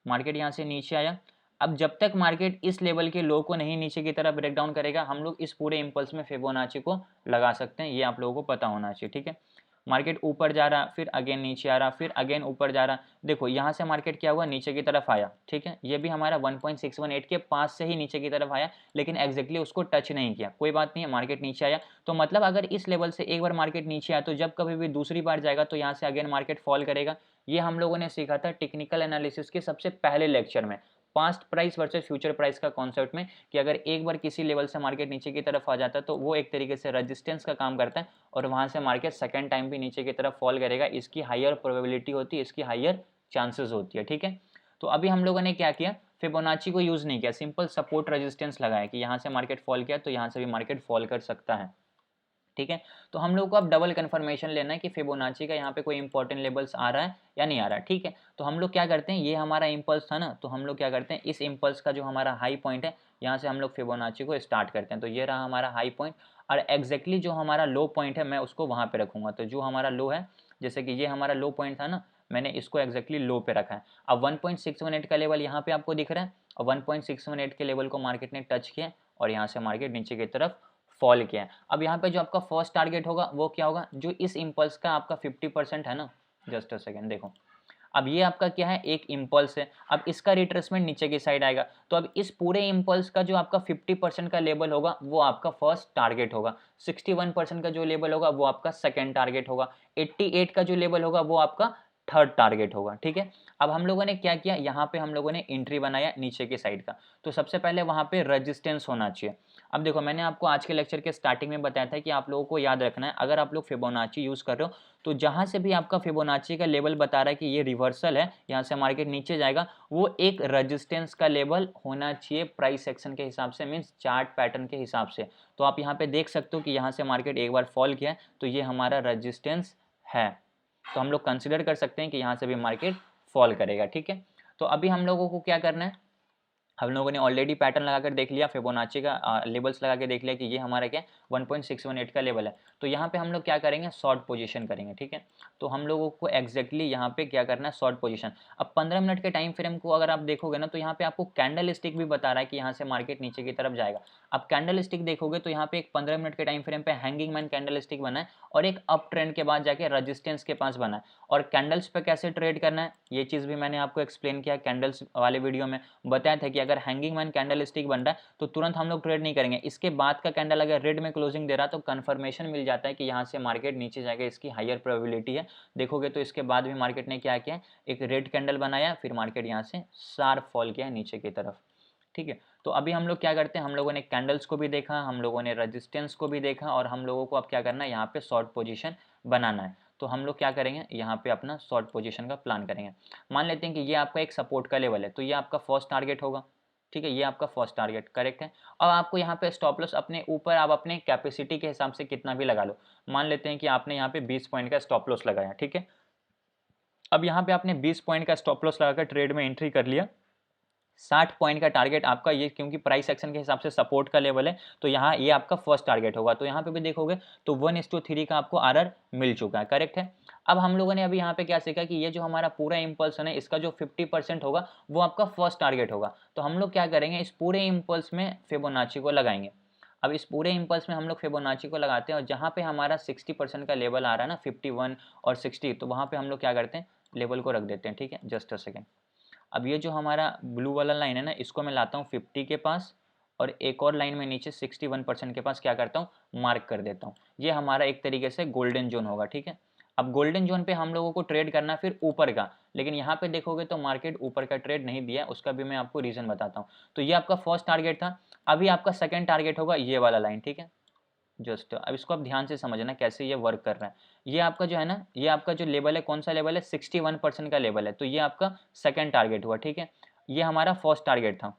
मार्केट यहाँ से नीचे आया, अब जब तक मार्केट इस लेवल के लो को नहीं नीचे की तरफ ब्रेक डाउन करेगा, हम लोग इस पूरे इंपल्स में फिबोनाची को लगा सकते हैं। ये आप लोगों को पता होना चाहिए, ठीक है। मार्केट ऊपर जा रहा, फिर अगेन नीचे आ रहा, फिर अगेन ऊपर जा रहा। देखो यहाँ से मार्केट क्या हुआ, नीचे की तरफ आया, ठीक है। ये भी हमारा 1.618 के पास से ही नीचे की तरफ आया, लेकिन एग्जैक्टली उसको टच नहीं किया। कोई बात नहीं है, मार्केट नीचे आया तो मतलब अगर इस लेवल से एक बार मार्केट नीचे आया तो जब कभी भी दूसरी बार जाएगा तो यहाँ से अगेन मार्केट फॉल करेगा। ये हम लोगों ने सीखा था टेक्निकल एनालिसिस के सबसे पहले लेक्चर में, past price versus future price का कॉन्सेप्ट में, कि अगर एक बार किसी लेवल से मार्केट नीचे की तरफ आ जाता है तो वो एक तरीके से रेजिस्टेंस का काम करता है और वहां से मार्केट सेकंड टाइम भी नीचे की तरफ फॉल करेगा। इसकी हायर प्रोबेबिलिटी होती है, इसकी हायर चांसेस होती है, ठीक है। तो अभी हम लोगों ने क्या किया, फिबोनाची को यूज नहीं किया, सिंपल सपोर्ट रेजिस्टेंस लगाया कि यहाँ से मार्केट फॉल किया तो यहाँ से भी मार्केट फॉल कर सकता है, ठीक है। तो हम लोग को अब डबल कंफर्मेशन लेना है कि फिबोनाची का यहाँ पे कोई इंपॉर्टेंट लेवल्स आ रहा है या नहीं आ रहा है, ठीक है। तो हम लोग क्या करते हैं, ये हमारा इंपल्स था ना, तो हम लोग क्या करते हैं, इस इंपल्स का जो हमारा हाई पॉइंट है यहाँ से हम लोग फिबोनाची को स्टार्ट करते हैं। तो ये रहा हमारा हाई पॉइंट और एग्जैक्टली जो हमारा लो पॉइंट है मैं उसको वहाँ पे रखूंगा। तो जो हमारा लो है, जैसे कि ये हमारा लो पॉइंट था ना, मैंने इसको एग्जैक्टली लो पे रखा है। अब 1.618 का लेवल यहाँ पे आपको दिख रहा है और 1.618 के लेवल को मार्केट ने टच किया और यहाँ से मार्केट नीचे की तरफ फॉल किया है। अब यहाँ पे जो आपका फर्स्ट टारगेट होगा वो क्या होगा, जो इस इंपल्स का आपका 50% है ना, जस्ट अ सेकेंड देखो, अब ये आपका क्या है, एक इंपल्स है। अब इसका रिट्रेसमेंट नीचे की साइड आएगा, तो अब इस पूरे इंपल्स का जो आपका 50% का लेवल होगा वो आपका फर्स्ट टारगेट होगा, 61% का जो लेवल होगा वो आपका सेकेंड टारगेट होगा, 88 का जो लेवल होगा वो आपका थर्ड टारगेट होगा, ठीक है। अब हम लोगों ने क्या किया, यहाँ पे हम लोगों ने एंट्री बनाया नीचे की साइड का। तो सबसे पहले वहाँ पे रेजिस्टेंस होना चाहिए। अब देखो मैंने आपको आज के लेक्चर के स्टार्टिंग में बताया था कि आप लोगों को याद रखना है, अगर आप लोग फिबोनाची यूज कर रहे हो तो जहां से भी आपका फिबोनाची का लेवल बता रहा है कि ये रिवर्सल है, यहाँ से मार्केट नीचे जाएगा, वो एक रेजिस्टेंस का लेवल होना चाहिए प्राइस एक्शन के हिसाब से, मीन्स चार्ट पैटर्न के हिसाब से। तो आप यहाँ पे देख सकते हो कि यहाँ से मार्केट एक बार फॉल किया है तो ये हमारा रेजिस्टेंस है, तो हम लोग कंसिडर कर सकते हैं कि यहाँ से भी मार्केट फॉल करेगा, ठीक है। तो अभी हम लोगों को क्या करना है, हम लोगों ने ऑलरेडी पैटर्न लगाकर देख लिया, फिबोनाची का लेवल्स लगा के देख लिया कि ये हमारा क्या 1.618 का लेवल है। तो यहाँ पे हम लोग क्या करेंगे, शॉर्ट पोजीशन करेंगे, ठीक है। तो हम लोगों को एग्जैक्टली यहाँ पे क्या करना है, शॉर्ट पोजीशन। अब 15 मिनट के टाइम फ्रेम को अगर आप देखोगे ना तो यहाँ पे आपको कैंडल स्टिक भी बता रहा है कि यहाँ से मार्केट नीचे की तरफ जाएगा। अब कैंडल स्टिक देखोगे तो यहाँ पे एक 15 मिनट के टाइम फ्रेम पे हैंगिंग मैन कैंडल स्टिक बना है और एक अप ट्रेंड के बाद जाके रजिस्टेंस के पास बना है। और कैंडल्स पे कैसे ट्रेड करना है ये चीज़ भी मैंने आपको एक्सप्लेन किया कैंडल्स वाले वीडियो में, बताया था कि अगर हैंगिंग मैन कैंडल स्टिक बन रहा है तो तुरंत हम लोग ट्रेड नहीं करेंगे, इसके बाद का कैंडल अगर रेड में क्लोजिंग दे रहा तो कंफर्मेशन मिल जाता है कि यहाँ से मार्केट नीचे जाएगा, इसकी हायर प्रोबेबिलिटी है। देखोगे तो इसके बाद भी मार्केट ने क्या किया, एक रेड कैंडल बनाया, फिर मार्केट यहाँ से शार्प फॉल किया नीचे की तरफ, ठीक है। तो अभी हम लोग क्या करते हैं, हम लोगों ने कैंडल्स को भी देखा, हम लोगों ने रेजिस्टेंस को भी देखा और हम लोगों को अब क्या करना है, यहाँ पे शॉर्ट पोजीशन बनाना है। तो हम लोग क्या करेंगे, यहाँ पे अपना शॉर्ट पोजीशन का प्लान करेंगे। मान लेते हैं कि ये आपका एक सपोर्ट का लेवल है, तो ये आपका फर्स्ट टारगेट होगा, ठीक है, ये आपका फर्स्ट टारगेट करेक्ट है। अब आपको यहाँ पे स्टॉप लॉस अपने ऊपर आप अपने कैपेसिटी के हिसाब से कितना भी लगा लो। मान लेते हैं कि आपने यहाँ पे 20 पॉइंट का स्टॉप लॉस लगाया, ठीक है। अब यहाँ पे आपने 20 पॉइंट का स्टॉप लॉस लगाकर ट्रेड में एंट्री कर लिया, 60 पॉइंट का टारगेट आपका ये, क्योंकि प्राइस एक्शन के हिसाब से सपोर्ट का लेवल है तो यहाँ ये आपका फर्स्ट टारगेट होगा। तो यहाँ पे भी देखोगे तो 1:3 का आपको आरआर मिल चुका है, करेक्ट है। अब हम लोगों ने अभी यहाँ पे क्या सीखा कि ये जो हमारा पूरा इम्पल्स है ना, इसका जो 50% होगा वो आपका फर्स्ट टारगेट होगा। तो हम लोग क्या करेंगे, इस पूरे इम्पल्स में फिबोनाची को लगाएंगे। अब इस पूरे इम्पल्स में हम लोग फिबोनाची को लगाते हैं और जहाँ पे हमारा 60% का लेवल आ रहा है ना, 51 और 60, तो वहाँ पे हम लोग क्या करते हैं, लेवल को रख देते हैं। ठीक है, जस्ट अ सेकेंड। अब ये जो हमारा ब्लू वाला लाइन है ना, इसको मैं लाता हूँ 50 के पास, और एक और लाइन में नीचे 61% के पास क्या करता हूँ, मार्क कर देता हूँ। ये हमारा एक तरीके से गोल्डन जोन होगा। ठीक है, अब गोल्डन जोन पे हम लोगों को ट्रेड करना फिर ऊपर का, लेकिन यहाँ पे देखोगे तो मार्केट ऊपर का ट्रेड नहीं दिया है, उसका भी मैं आपको रीज़न बताता हूँ। तो ये आपका फर्स्ट टारगेट था। अभी आपका सेकेंड टारगेट होगा ये वाला लाइन। ठीक है, जस्ट अब इसको आप ध्यान से समझना कैसे ये वर्क कर रहा है। ये आपका जो है ना, ये आपका जो लेवल है, कौन सा लेवल है, 61% का लेवल है, तो ये आपका सेकंड टारगेट हुआ। ठीक है, ये हमारा फर्स्ट टारगेट था।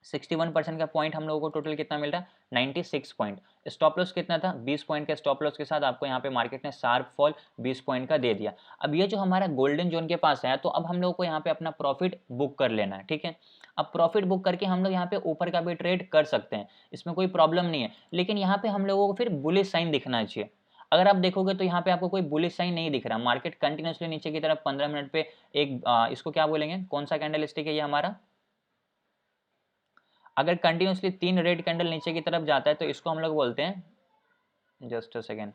61% का पॉइंट हम लोगों को टोटल कितना मिल रहा है, 96 पॉइंट। स्टॉप लॉस कितना था, 20 पॉइंट के स्टॉप लॉस के साथ आपको यहाँ पे मार्केट ने शार्प फॉल 20 पॉइंट का दे दिया। अब ये जो हमारा गोल्डन जोन के पास है, तो अब हम लोगों को यहाँ पे अपना प्रॉफिट बुक कर लेना है। ठीक है, अब प्रॉफिट बुक करके हम लोग यहाँ पे ऊपर का भी ट्रेड कर सकते हैं, इसमें कोई प्रॉब्लम नहीं है। लेकिन यहाँ पे हम लोगों को फिर बुलिश साइन दिखना चाहिए। अगर आप देखोगे तो यहाँ पे आपको कोई बुलिश साइन नहीं दिख रहा, मार्केट कंटिन्यूसली नीचे की तरफ 15 मिनट पे एक इसको क्या बोलेंगे, कौन सा कैंडल स्टिक है ये हमारा, अगर कंटिन्यूसली 3 रेड कैंडल नीचे की तरफ जाता है तो इसको हम लोग बोलते हैं, just a second,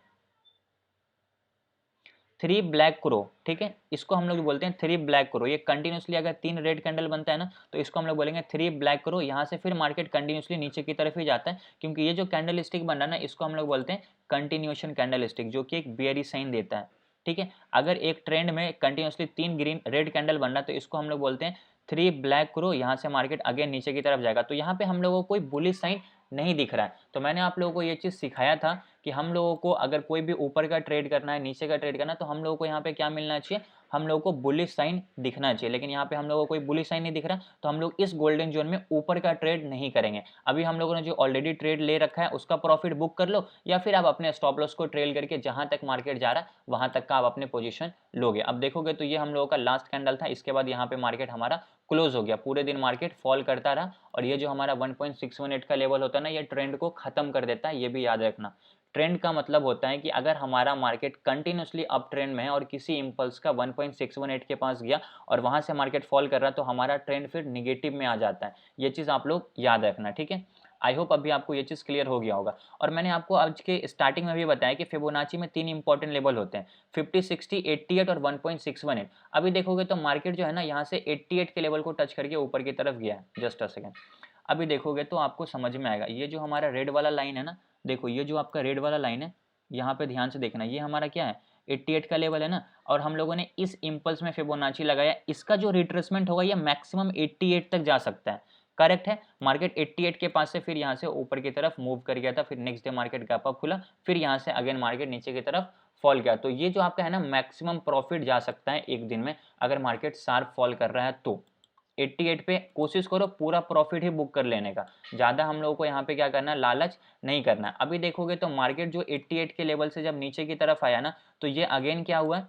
3 black crow. ठीक है, इसको हम लोग बोलते हैं 3 ब्लैक क्रो। ये कंटिन्यूसली अगर 3 रेड कैंडल बनता है ना, तो इसको हम लोग बोलेंगे 3 ब्लैक क्रो। यहाँ से फिर मार्केट कंटिन्यूसली नीचे की तरफ ही जाता है, क्योंकि ये जो कैंडल स्टिक बन रहा है ना, इसको हम लोग बोलते हैं कंटिन्यूएशन कैंडल स्टिक, जो कि एक बेयरिश साइन देता है। ठीक है, अगर एक ट्रेंड में कंटिन्यूसली 3 ग्रीन रेड कैंडल बन रहा है तो इसको हम लोग बोलते हैं 3 ब्लैक क्रो। यहाँ से मार्केट अगेन नीचे की तरफ जाएगा, तो यहाँ पे हम लोगों को कोई बुलिश साइन नहीं दिख रहा है। तो मैंने आप लोगों को ये चीज़ सिखाया था कि हम लोगों को अगर कोई भी ऊपर का ट्रेड करना है, नीचे का ट्रेड करना है, तो हम लोगों को यहाँ पे क्या मिलना चाहिए, हम लोगों को बुलिश साइन दिखना चाहिए। लेकिन यहाँ पे हम लोगों को कोई बुलिश साइन नहीं दिख रहा, तो हम लोग इस गोल्डन जोन में ऊपर का ट्रेड नहीं करेंगे। अभी हम लोगों ने जो ऑलरेडी ट्रेड ले रखा है उसका प्रॉफिट बुक कर लो, या फिर आप अपने स्टॉप लॉस को ट्रेल करके जहां तक मार्केट जा रहा है वहां तक का आप अपने पोजीशन लोगे। अब देखोगे तो ये हम लोगों का लास्ट कैंडल था, इसके बाद यहाँ पे मार्केट हमारा क्लोज हो गया, पूरे दिन मार्केट फॉल करता रहा, और ये जो हमारा 1.618 का लेवल होता है ना, ये ट्रेंड को खत्म कर देता है, ये भी याद रखना। ट्रेंड का मतलब होता है कि अगर हमारा मार्केट कंटिन्यूसली अप ट्रेंड में है और किसी इंपल्स का 1.618 के पास गया और वहां से मार्केट फॉल कर रहा है, तो हमारा ट्रेंड फिर निगेटिव में आ जाता है। ये चीज़ आप लोग याद रखना। ठीक है, आई होप अभी आपको ये चीज़ क्लियर हो गया होगा। और मैंने आपको आज के स्टार्टिंग में भी बताया कि फिबोनाची में 3 इंपॉर्टेंट लेवल होते हैं, 50, 60, 88 और 1.618। अभी देखोगे तो मार्केट जो है ना, यहाँ से 88 के लेवल को टच करके ऊपर की तरफ गया है। जस्ट अ सेकेंड, अभी देखोगे तो आपको समझ में आएगा। ये जो हमारा रेड वाला लाइन है ना, देखो ये जो आपका रेड वाला लाइन है, यहाँ पे ध्यान से देखना, ये हमारा क्या है, 88 का लेवल है ना, और हम लोगों ने इस इंपल्स में फिबोनाची लगाया। इसका जो रिट्रेसमेंट होगा ये मैक्सिमम 88 तक जा सकता है। करेक्ट है, मार्केट 88 के पास से फिर यहाँ से ऊपर की तरफ मूव कर गया था, फिर next day market gap up खुला, फिर यहाँ से अगेन मार्केट नीचे की तरफ फॉल गया। तो ये जो आपका है ना, मैक्सिमम प्रॉफिट जा सकता है एक दिन में अगर मार्केट शार्प फॉल कर रहा है तो 88 पे कोशिश करो पूरा प्रॉफिट ही बुक कर लेने का। ज़्यादा हम लोगों को यहाँ पे क्या करना है, लालच नहीं करना है। अभी देखोगे तो मार्केट जो 88 के लेवल से जब नीचे की तरफ आया ना, तो ये अगेन क्या हुआ,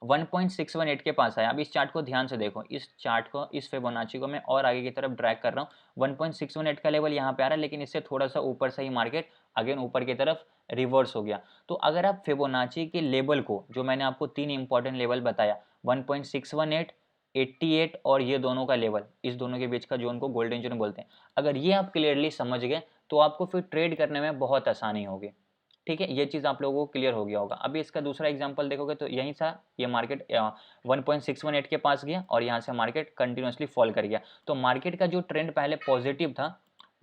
1.618 के पास आया। अब इस चार्ट को ध्यान से देखो, इस चार्ट को, इस फिबोनाची को मैं और आगे की तरफ ड्रैग कर रहा हूँ। 1.618 का लेवल यहाँ पे आ रहा है, लेकिन इससे थोड़ा सा ऊपर से ही मार्केट अगेन ऊपर की तरफ रिवर्स हो गया। तो अगर आप फिबोनाची के लेवल को, जो मैंने आपको 3 इंपॉर्टेंट लेवल बताया, 1.618, 88 और ये दोनों का लेवल, इस दोनों के बीच का जोन को गोल्डन जोन बोलते हैं, अगर ये आप क्लियरली समझ गए तो आपको फिर ट्रेड करने में बहुत आसानी होगी। ठीक है, ये चीज़ आप लोगों को क्लियर हो गया होगा। अभी इसका दूसरा एग्जांपल देखोगे तो यहीं था, ये मार्केट 1.618 के पास गया और यहाँ से मार्केट कंटिन्यूसली फॉल कर गया। तो मार्केट का जो ट्रेंड पहले पॉजिटिव था,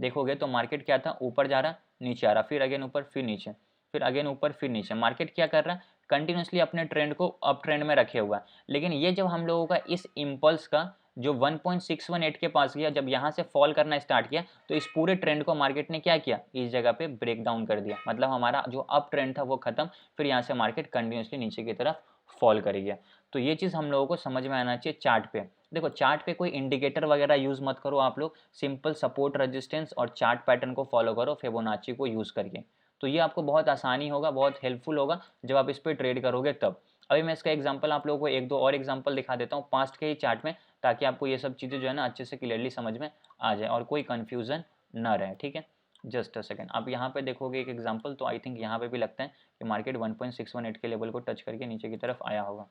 देखोगे तो मार्केट क्या था, ऊपर जा रहा, नीचे आ रहा, फिर अगेन ऊपर, फिर नीचे, फिर अगेन ऊपर, फिर नीचे। मार्केट क्या कर रहा है, कंटिन्यूसली अपने ट्रेंड को अप ट्रेंड में रखे हुआ है। लेकिन ये जब हम लोगों का इस इम्पल्स का जो 1.618 के पास गया, जब यहाँ से फॉल करना स्टार्ट किया, तो इस पूरे ट्रेंड को मार्केट ने क्या किया, इस जगह पे ब्रेक डाउन कर दिया। मतलब हमारा जो अप ट्रेंड था वो खत्म, फिर यहाँ से मार्केट कंटिन्यूसली नीचे की तरफ फॉल कर गया। तो ये चीज़ हम लोगों को समझ में आना चाहिए चार्ट पे। देखो चार्ट पे कोई इंडिकेटर वगैरह यूज़ मत करो आप लोग, सिंपल सपोर्ट रेजिस्टेंस और चार्ट पैटर्न को फॉलो करो फिबोनाची को यूज़ करके। तो ये आपको बहुत आसानी होगा, बहुत हेल्पफुल होगा जब आप इस पर ट्रेड करोगे तब। अभी मैं इसका एग्जांपल आप लोगों को एक दो और एग्जांपल दिखा देता हूँ पास्ट के ही चार्ट में, ताकि आपको ये सब चीज़ें जो है ना अच्छे से क्लियरली समझ में आ जाए और कोई कन्फ्यूज़न ना रहे। ठीक है, जस्ट अ सेकेंड, आप यहाँ पे देखोगे एक एग्जांपल, तो आई थिंक यहाँ पे भी लगता है कि मार्केट 1.618 के लेवल को टच करके नीचे की तरफ आया होगा।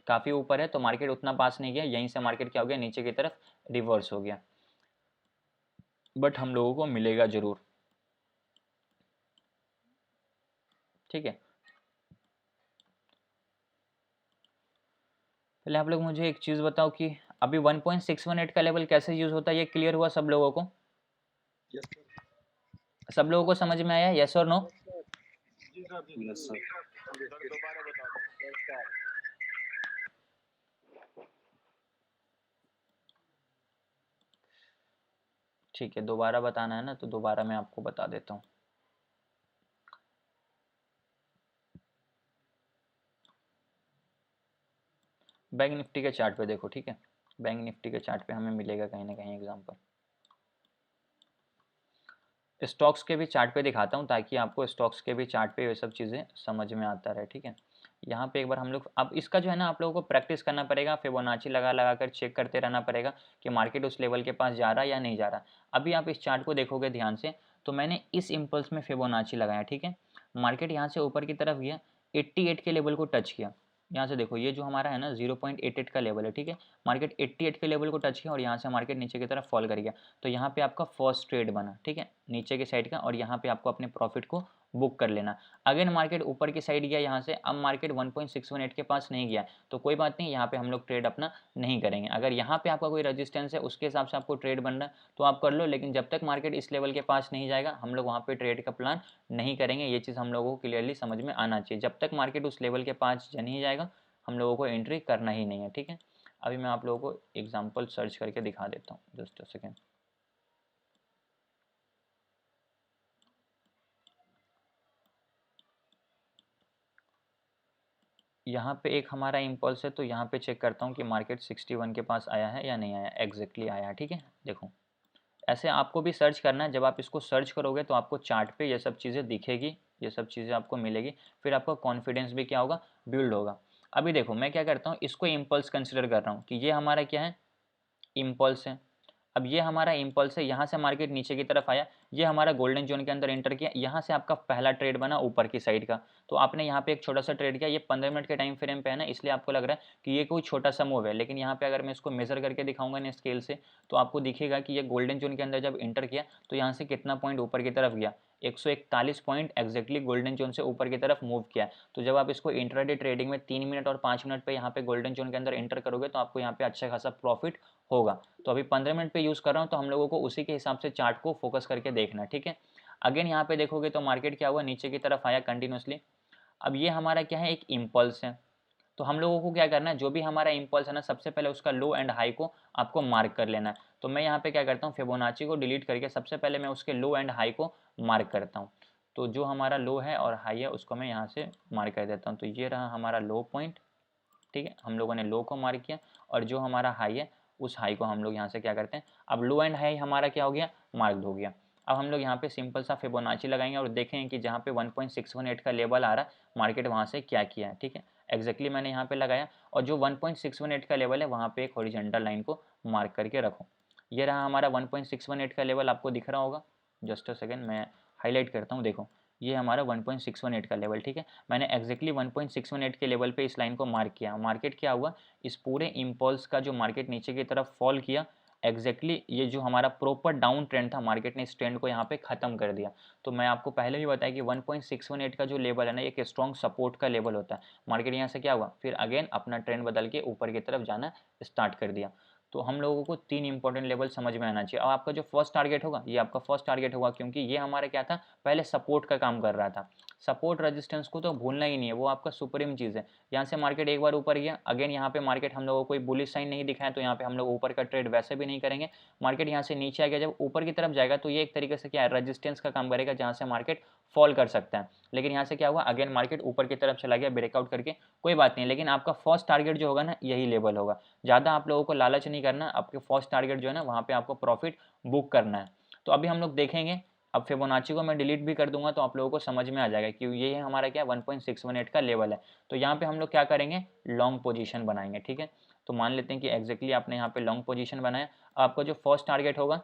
काफ़ी ऊपर है तो मार्केट उतना पास नहीं गया, यहीं से मार्केट क्या हो गया, नीचे की तरफ रिवर्स हो गया, बट हम लोगों को मिलेगा जरूर। ठीक है, पहले आप लोग मुझे एक चीज़ बताओ कि अभी 1.618 का लेवल कैसे यूज़ होता है, ये क्लियर हुआ सब लोगों को? Yes, sir. सब लोगों को समझ में आया, यस और नो? जी सर जी यस सर। सर दोबारा बताओ। Yes, sir. ठीक है, दोबारा बताना है ना, तो दोबारा मैं आपको बता देता हूँ। बैंक निफ्टी के चार्ट पे देखो, ठीक है, बैंक निफ्टी के चार्ट पे हमें मिलेगा कहीं ना कहीं एग्जांपल। स्टॉक्स के भी चार्ट पे दिखाता हूँ ताकि आपको स्टॉक्स के भी चार्ट पे ये सब चीज़ें समझ में आता रहे। ठीक है, यहाँ पे एक बार हम लोग, अब इसका जो है ना आप लोगों को प्रैक्टिस करना पड़ेगा, फिबोनाची लगा लगा कर चेक करते रहना पड़ेगा कि मार्केट उस लेवल के पास जा रहा है या नहीं जा रहा। अभी आप इस चार्ट को देखोगे ध्यान से, तो मैंने इस इम्पल्स में फिबोनाची लगाया। ठीक है, मार्केट यहाँ से ऊपर की तरफ गया, 88 के लेवल को टच किया। यहाँ से देखो ये जो हमारा है ना 0.88 का लेवल है। ठीक है, मार्केट 88 के लेवल को टच किया और यहाँ से मार्केट नीचे की तरफ फॉल कर गया, तो यहाँ पे आपका फर्स्ट ट्रेड बना। ठीक है, नीचे के साइड का, और यहाँ पे आपको अपने प्रॉफिट को बुक कर लेना। अगेन मार्केट ऊपर की साइड गया यहाँ से, अब मार्केट 1.618 के पास नहीं गया तो कोई बात नहीं, यहाँ पे हम लोग ट्रेड अपना नहीं करेंगे। अगर यहाँ पे आपका कोई रेजिस्टेंस है उसके हिसाब से आपको ट्रेड बन रहा है तो आप कर लो, लेकिन जब तक मार्केट इस लेवल के पास नहीं जाएगा हम लोग वहाँ पे ट्रेड का प्लान नहीं करेंगे। ये चीज़ हम लोगों को क्लियरली समझ में आना चाहिए, जब तक मार्केट उस लेवल के पास नहीं जाएगा हम लोगों को एंट्री करना ही नहीं है। ठीक है, अभी मैं आप लोगों को एग्जाम्पल सर्च करके दिखा देता हूँ, जस्ट अ सेकेंड। यहाँ पे एक हमारा इम्पल्स है, तो यहाँ पे चेक करता हूँ कि मार्केट 61 के पास आया है या नहीं आया, एग्जैक्टली आया है। ठीक है, देखो ऐसे आपको भी सर्च करना है, जब आप इसको सर्च करोगे तो आपको चार्ट पे ये सब चीज़ें दिखेगी, ये सब चीज़ें आपको मिलेगी, फिर आपका कॉन्फिडेंस भी क्या होगा, बिल्ड होगा। अभी देखो मैं क्या करता हूँ, इसको इम्पल्स कंसिडर कर रहा हूँ कि ये हमारा क्या है, इम्पल्स है। अब ये हमारा इम्पल्स है, यहाँ से मार्केट नीचे की तरफ आया, ये हमारा गोल्डन जोन के अंदर एंटर किया, यहाँ से आपका पहला ट्रेड बना ऊपर की साइड का, तो आपने यहाँ पे एक छोटा सा ट्रेड किया। ये 15 मिनट के टाइम फ्रेम पे है ना, इसलिए आपको लग रहा है कि ये कोई छोटा सा मूव है, लेकिन यहाँ पे अगर मैं इसको मेजर करके दिखाऊंगा ना स्केल से, तो आपको दिखेगा कि ये गोल्डन जोन के अंदर जब एंटर किया तो यहाँ से कितना पॉइंट ऊपर की तरफ गया, 141 पॉइंट एग्जैक्टली गोल्डन जोन से ऊपर की तरफ मूव किया। तो जब आप इसको इंट्राडे ट्रेडिंग में 3 मिनट और 5 मिनट पे यहाँ पे गोल्डन जोन के अंदर एंटर करोगे तो आपको यहाँ पे अच्छा खासा प्रॉफिट होगा। तो अभी 15 मिनट पे यूज़ कर रहा हूँ, तो हम लोगों को उसी के हिसाब से चार्ट को फोकस करके देखना। ठीक है, अगेन यहाँ पे देखोगे तो मार्केट क्या हुआ, नीचे की तरफ आया कंटिन्यूसली। अब ये हमारा क्या है, एक इम्पल्स है, तो हम लोगों को क्या करना है, जो भी हमारा इम्पल्स है ना सबसे पहले उसका लो एंड हाई को आपको मार्क कर लेना है। तो मैं यहाँ पे क्या करता हूँ, फिबोनाची को डिलीट करके सबसे पहले मैं उसके लो एंड हाई को मार्क करता हूँ। तो जो हमारा लो है और हाई है उसको मैं यहाँ से मार्क कर देता हूँ। तो ये रहा हमारा लो पॉइंट। ठीक है, हम लोगों ने लो को मार्क किया, और जो हमारा हाई है उस हाई को हम लोग यहाँ से क्या करते हैं, अब लो एंड हाई हमारा क्या हो गया, मार्क्ड हो गया। अब हम लोग यहाँ पे सिंपल सा फिबोनाची लगाएंगे और देखेंगे कि जहाँ पे 1.618 का लेवल आ रहा है मार्केट वहाँ से क्या किया है। ठीक है, एग्जैक्टली मैंने यहाँ पे लगाया, और जो 1.618 का लेवल है वहाँ पे एक हॉरिजॉन्टल लाइन को मार्क करके रखो। ये रहा हमारा 1.618 का लेवल, आपको दिख रहा होगा, जस्ट अ सेकेंड मैं हाईलाइट करता हूँ। देखो ये हमारा 1.618 का लेवल। ठीक है, मैंने एग्जैक्टली 1.618 के लेवल पे इस लाइन को मार्क किया। मार्केट क्या हुआ, इस पूरे इम्पल्स का जो मार्केट नीचे की तरफ फॉल किया, एग्जैक्टली ये जो हमारा प्रॉपर डाउन ट्रेंड था, मार्केट ने इस ट्रेंड को यहाँ पे ख़त्म कर दिया। तो मैं आपको पहले भी बताया कि 1.618 का जो लेवल है ना, एक स्ट्रॉन्ग सपोर्ट का लेवल होता है। मार्केट यहाँ से क्या हुआ, फिर अगेन अपना ट्रेंड बदल के ऊपर की तरफ जाना स्टार्ट कर दिया। तो हम लोगों को 3 इंपॉर्टेंट लेवल समझ में आना चाहिए। अब आपका जो फर्स्ट टारगेट होगा, ये आपका फर्स्ट टारगेट होगा, क्योंकि ये हमारा क्या था, पहले सपोर्ट का काम कर रहा था। सपोर्ट रेजिस्टेंस को तो भूलना ही नहीं है, वो आपका सुप्रीम चीज़ है। यहाँ से मार्केट एक बार ऊपर गया, अगेन यहाँ पे मार्केट हम लोगों को कोई बुलिश साइन नहीं दिखाया, तो यहाँ पे हम लोग ऊपर का ट्रेड वैसे भी नहीं करेंगे। मार्केट यहाँ से नीचे आ गया, जब ऊपर की तरफ जाएगा तो ये एक तरीके से क्या है, रेजिस्टेंस का काम करेगा, जहाँ से मार्केट फॉल कर सकता है। लेकिन यहाँ से क्या हुआ, अगेन मार्केट ऊपर की तरफ चला गया ब्रेकआउट करके, कोई बात नहीं, लेकिन आपका फर्स्ट टारगेट जो होगा ना यही लेवल होगा। ज़्यादा आप लोगों को लालच नहीं करना, आपके फर्स्ट टारगेट जो है ना वहाँ पे आपको प्रॉफिट बुक करना है। तो अभी हम लोग देखेंगे, अब फिबोनाची को मैं डिलीट भी कर दूंगा तो आप लोगों को समझ में आ जाएगा कि ये हमारा क्या 1.618 का लेवल है। तो यहाँ पे हम लोग क्या करेंगे, लॉन्ग पोजीशन बनाएंगे। ठीक है, तो मान लेते हैं कि एग्जैक्टली आपने यहाँ पे लॉन्ग पोजीशन बनाया। आपका जो फर्स्ट टारगेट होगा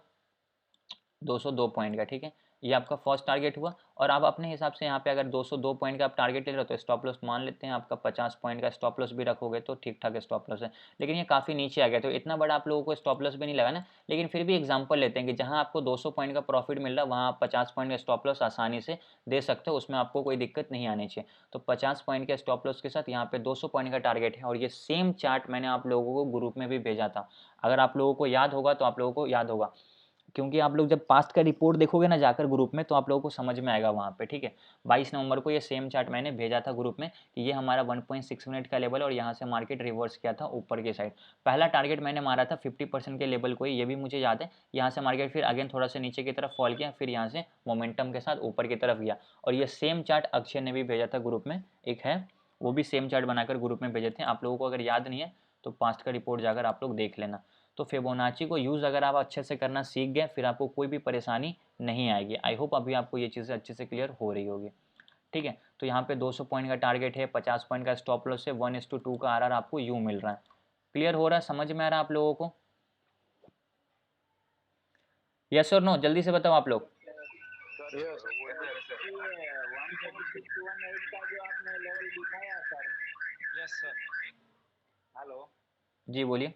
202 पॉइंट का, ठीक है। ये आपका फर्स्ट टारगेट हुआ। और आप अपने हिसाब से यहाँ पे अगर 202 पॉइंट का आप टारगेट ले रहे हो तो स्टॉप लॉस मान लेते हैं आपका 50 पॉइंट का स्टॉप लॉस भी रखोगे तो ठीक ठाक स्टॉप लॉस है। लेकिन ये काफ़ी नीचे आ गया तो इतना बड़ा आप लोगों को स्टॉप लॉस भी नहीं लगा ना। लेकिन फिर भी एग्जांपल लेते हैं कि जहाँ आपको 200 पॉइंट का प्रॉफिट मिल रहा है वहाँ आप 50 पॉइंट का स्टॉप लॉस आसानी से दे सकते हो, उसमें आपको कोई दिक्कत नहीं आनी चाहिए। तो 50 पॉइंट के स्टॉप लॉस के साथ यहाँ पे 200 पॉइंट का टारगेट है। और ये सेम चार्ट मैंने आप लोगों को ग्रुप में भी भेजा था, अगर आप लोगों को याद होगा तो आप लोगों को याद होगा, क्योंकि आप लोग जब पास्ट का रिपोर्ट देखोगे ना जाकर ग्रुप में तो आप लोगों को समझ में आएगा वहाँ पे, ठीक है। 22 नवंबर को ये सेम चार्ट मैंने भेजा था ग्रुप में कि ये हमारा 1.6 मिनट का लेवल है और यहाँ से मार्केट रिवर्स किया था ऊपर के साइड। पहला टारगेट मैंने मारा था 50% के लेवल को ही, ये भी मुझे याद है। यहाँ से मार्केट फिर अगेन थोड़ा सा नीचे की तरफ फॉल किया, फिर यहाँ से मोमेंटम के साथ ऊपर की तरफ गया। और ये सेम चार्ट अक्षय ने भी भेजा था ग्रुप में, एक है वो भी सेम चार्ट बनाकर ग्रुप में भेजे थे। आप लोगों को अगर याद नहीं है तो पास्ट का रिपोर्ट जाकर आप लोग देख लेना। तो फिबोनाची को यूज़ अगर आप अच्छे से करना सीख गए फिर आपको कोई भी परेशानी नहीं आएगी। आई होप अभी आपको ये चीज़ें अच्छे से क्लियर हो रही होगी, ठीक है। तो यहाँ पे 200 पॉइंट का टारगेट है, 50 पॉइंट का स्टॉप लॉस है, 1:2 का आरआर आपको यूँ मिल रहा है। क्लियर हो रहा है, समझ में आ रहा है आप लोगों को? यस और नो, जल्दी से बताओ आप लोग। सर ये 1.618 का जो आपने लेवल दिखाया सर। Yes sir. हेलो जी बोलिए।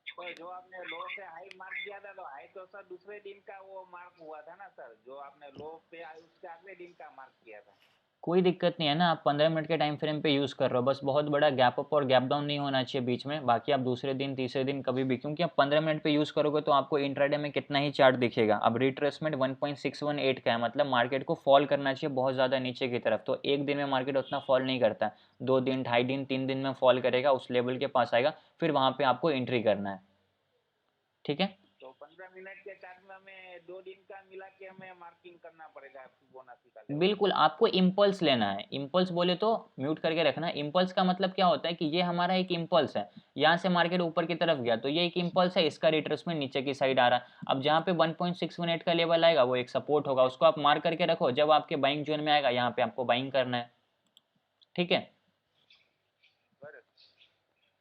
तो जो आपने लो से हाई मार्क किया था तो हाई तो सर दूसरे दिन का वो मार्क हुआ था ना सर, जो आपने लो पे उसके अगले दिन का मार्क किया था। कोई दिक्कत नहीं है ना, आप 15 मिनट के टाइम फ्रेम पे यूज़ कर रहे हो, बस बहुत बड़ा गैप अप और गैप डाउन नहीं होना चाहिए बीच में। बाकी आप दूसरे दिन तीसरे दिन कभी भी, क्योंकि आप 15 मिनट पे यूज़ करोगे तो आपको इंट्राडे में कितना ही चार्ट दिखेगा। अब रिट्रेसमेंट 1.618 का है, मतलब मार्केट को फॉल करना चाहिए बहुत ज़्यादा नीचे की तरफ। तो एक दिन में मार्केट उतना फॉल नहीं करता, 2 दिन 2.5 दिन 3 दिन में फॉल करेगा, उस लेवल के पास आएगा, फिर वहाँ पर आपको एंट्री करना है, ठीक है। तो 15 मिनट के चार्ट में हमें 2 दिन का मिला के हमें मार्किंग करना पड़ेगा फिबोनाची का लेवल। बिल्कुल, आपको इम्पल्स लेना है। इम्पल्स बोले तो म्यूट करके रखना। इम्पल्स का मतलब क्या होता है कि ये हमारा एक इम्पल्स है, यहाँ से मार्केट ऊपर की तरफ गया तो ये एक इम्पल्स है, इसका रिट्रेसमेंट नीचे की साइड आ रहा है। अब जहाँ पे 1.618 का लेवल आएगा वो एक सपोर्ट होगा, उसको आप मार्क करके रखो। जब आपके बाइंग जोन में आएगा यहाँ पे आपको बाइंग करना है, ठीक है।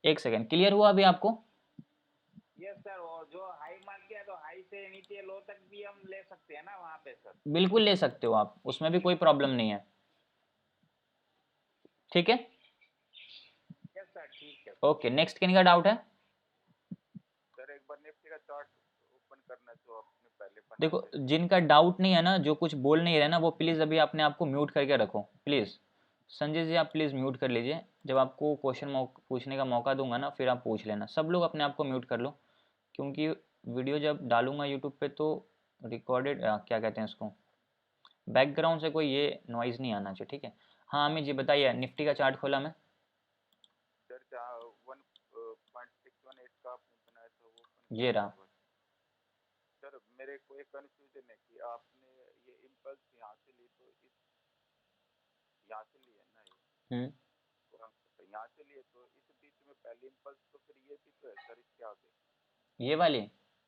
एक सेकेंड, क्लियर हुआ अभी आपको? Yes sir. और जो हाई मार्क किया तो हाई से नीचे लो तक भी हम ले सकते हैं ना वहाँ पे सर? बिल्कुल ले सकते हो आप, उसमें भी कोई प्रॉब्लम नहीं है, ठीक है। यस सर, ठीक है। ओके, नेक्स्ट किन का डाउट है? सर एक बार निफ्टी का चार्ट ओपन करना जो आपने पहले बनाया देखो, था। जिनका डाउट नहीं है ना, जो कुछ बोल नहीं रहे ना, वो प्लीज़ अभी अपने आप को म्यूट करके रखो प्लीज़। संजय जी आप प्लीज़ म्यूट कर लीजिए, जब आपको क्वेश्चन पूछने का मौका दूंगा ना फिर आप पूछ लेना। सब लोग अपने आप को म्यूट कर लो, क्योंकि वीडियो जब डालूंगा यूट्यूब पे तो रिकॉर्डेड क्या कहते हैं उसको, बैकग्राउंड से कोई ये नॉइज़ नहीं आना चाहिए, ठीक है। हाँ अमित जी बताइए, निफ्टी का चार्ट खोला मैं। सर 1.618 का आपने बनाया था वो ये रहा। सर मेरे को एक कंफ्यूजन है कि आपने ये इम्पल्स यहाँ से ली तो इस यहाँ से लिए ना ये तो यहाँ से लिए तो इस बीच में पहली इम्पल्स तो फिर ये भी तो है सर इसके आगे ये वाली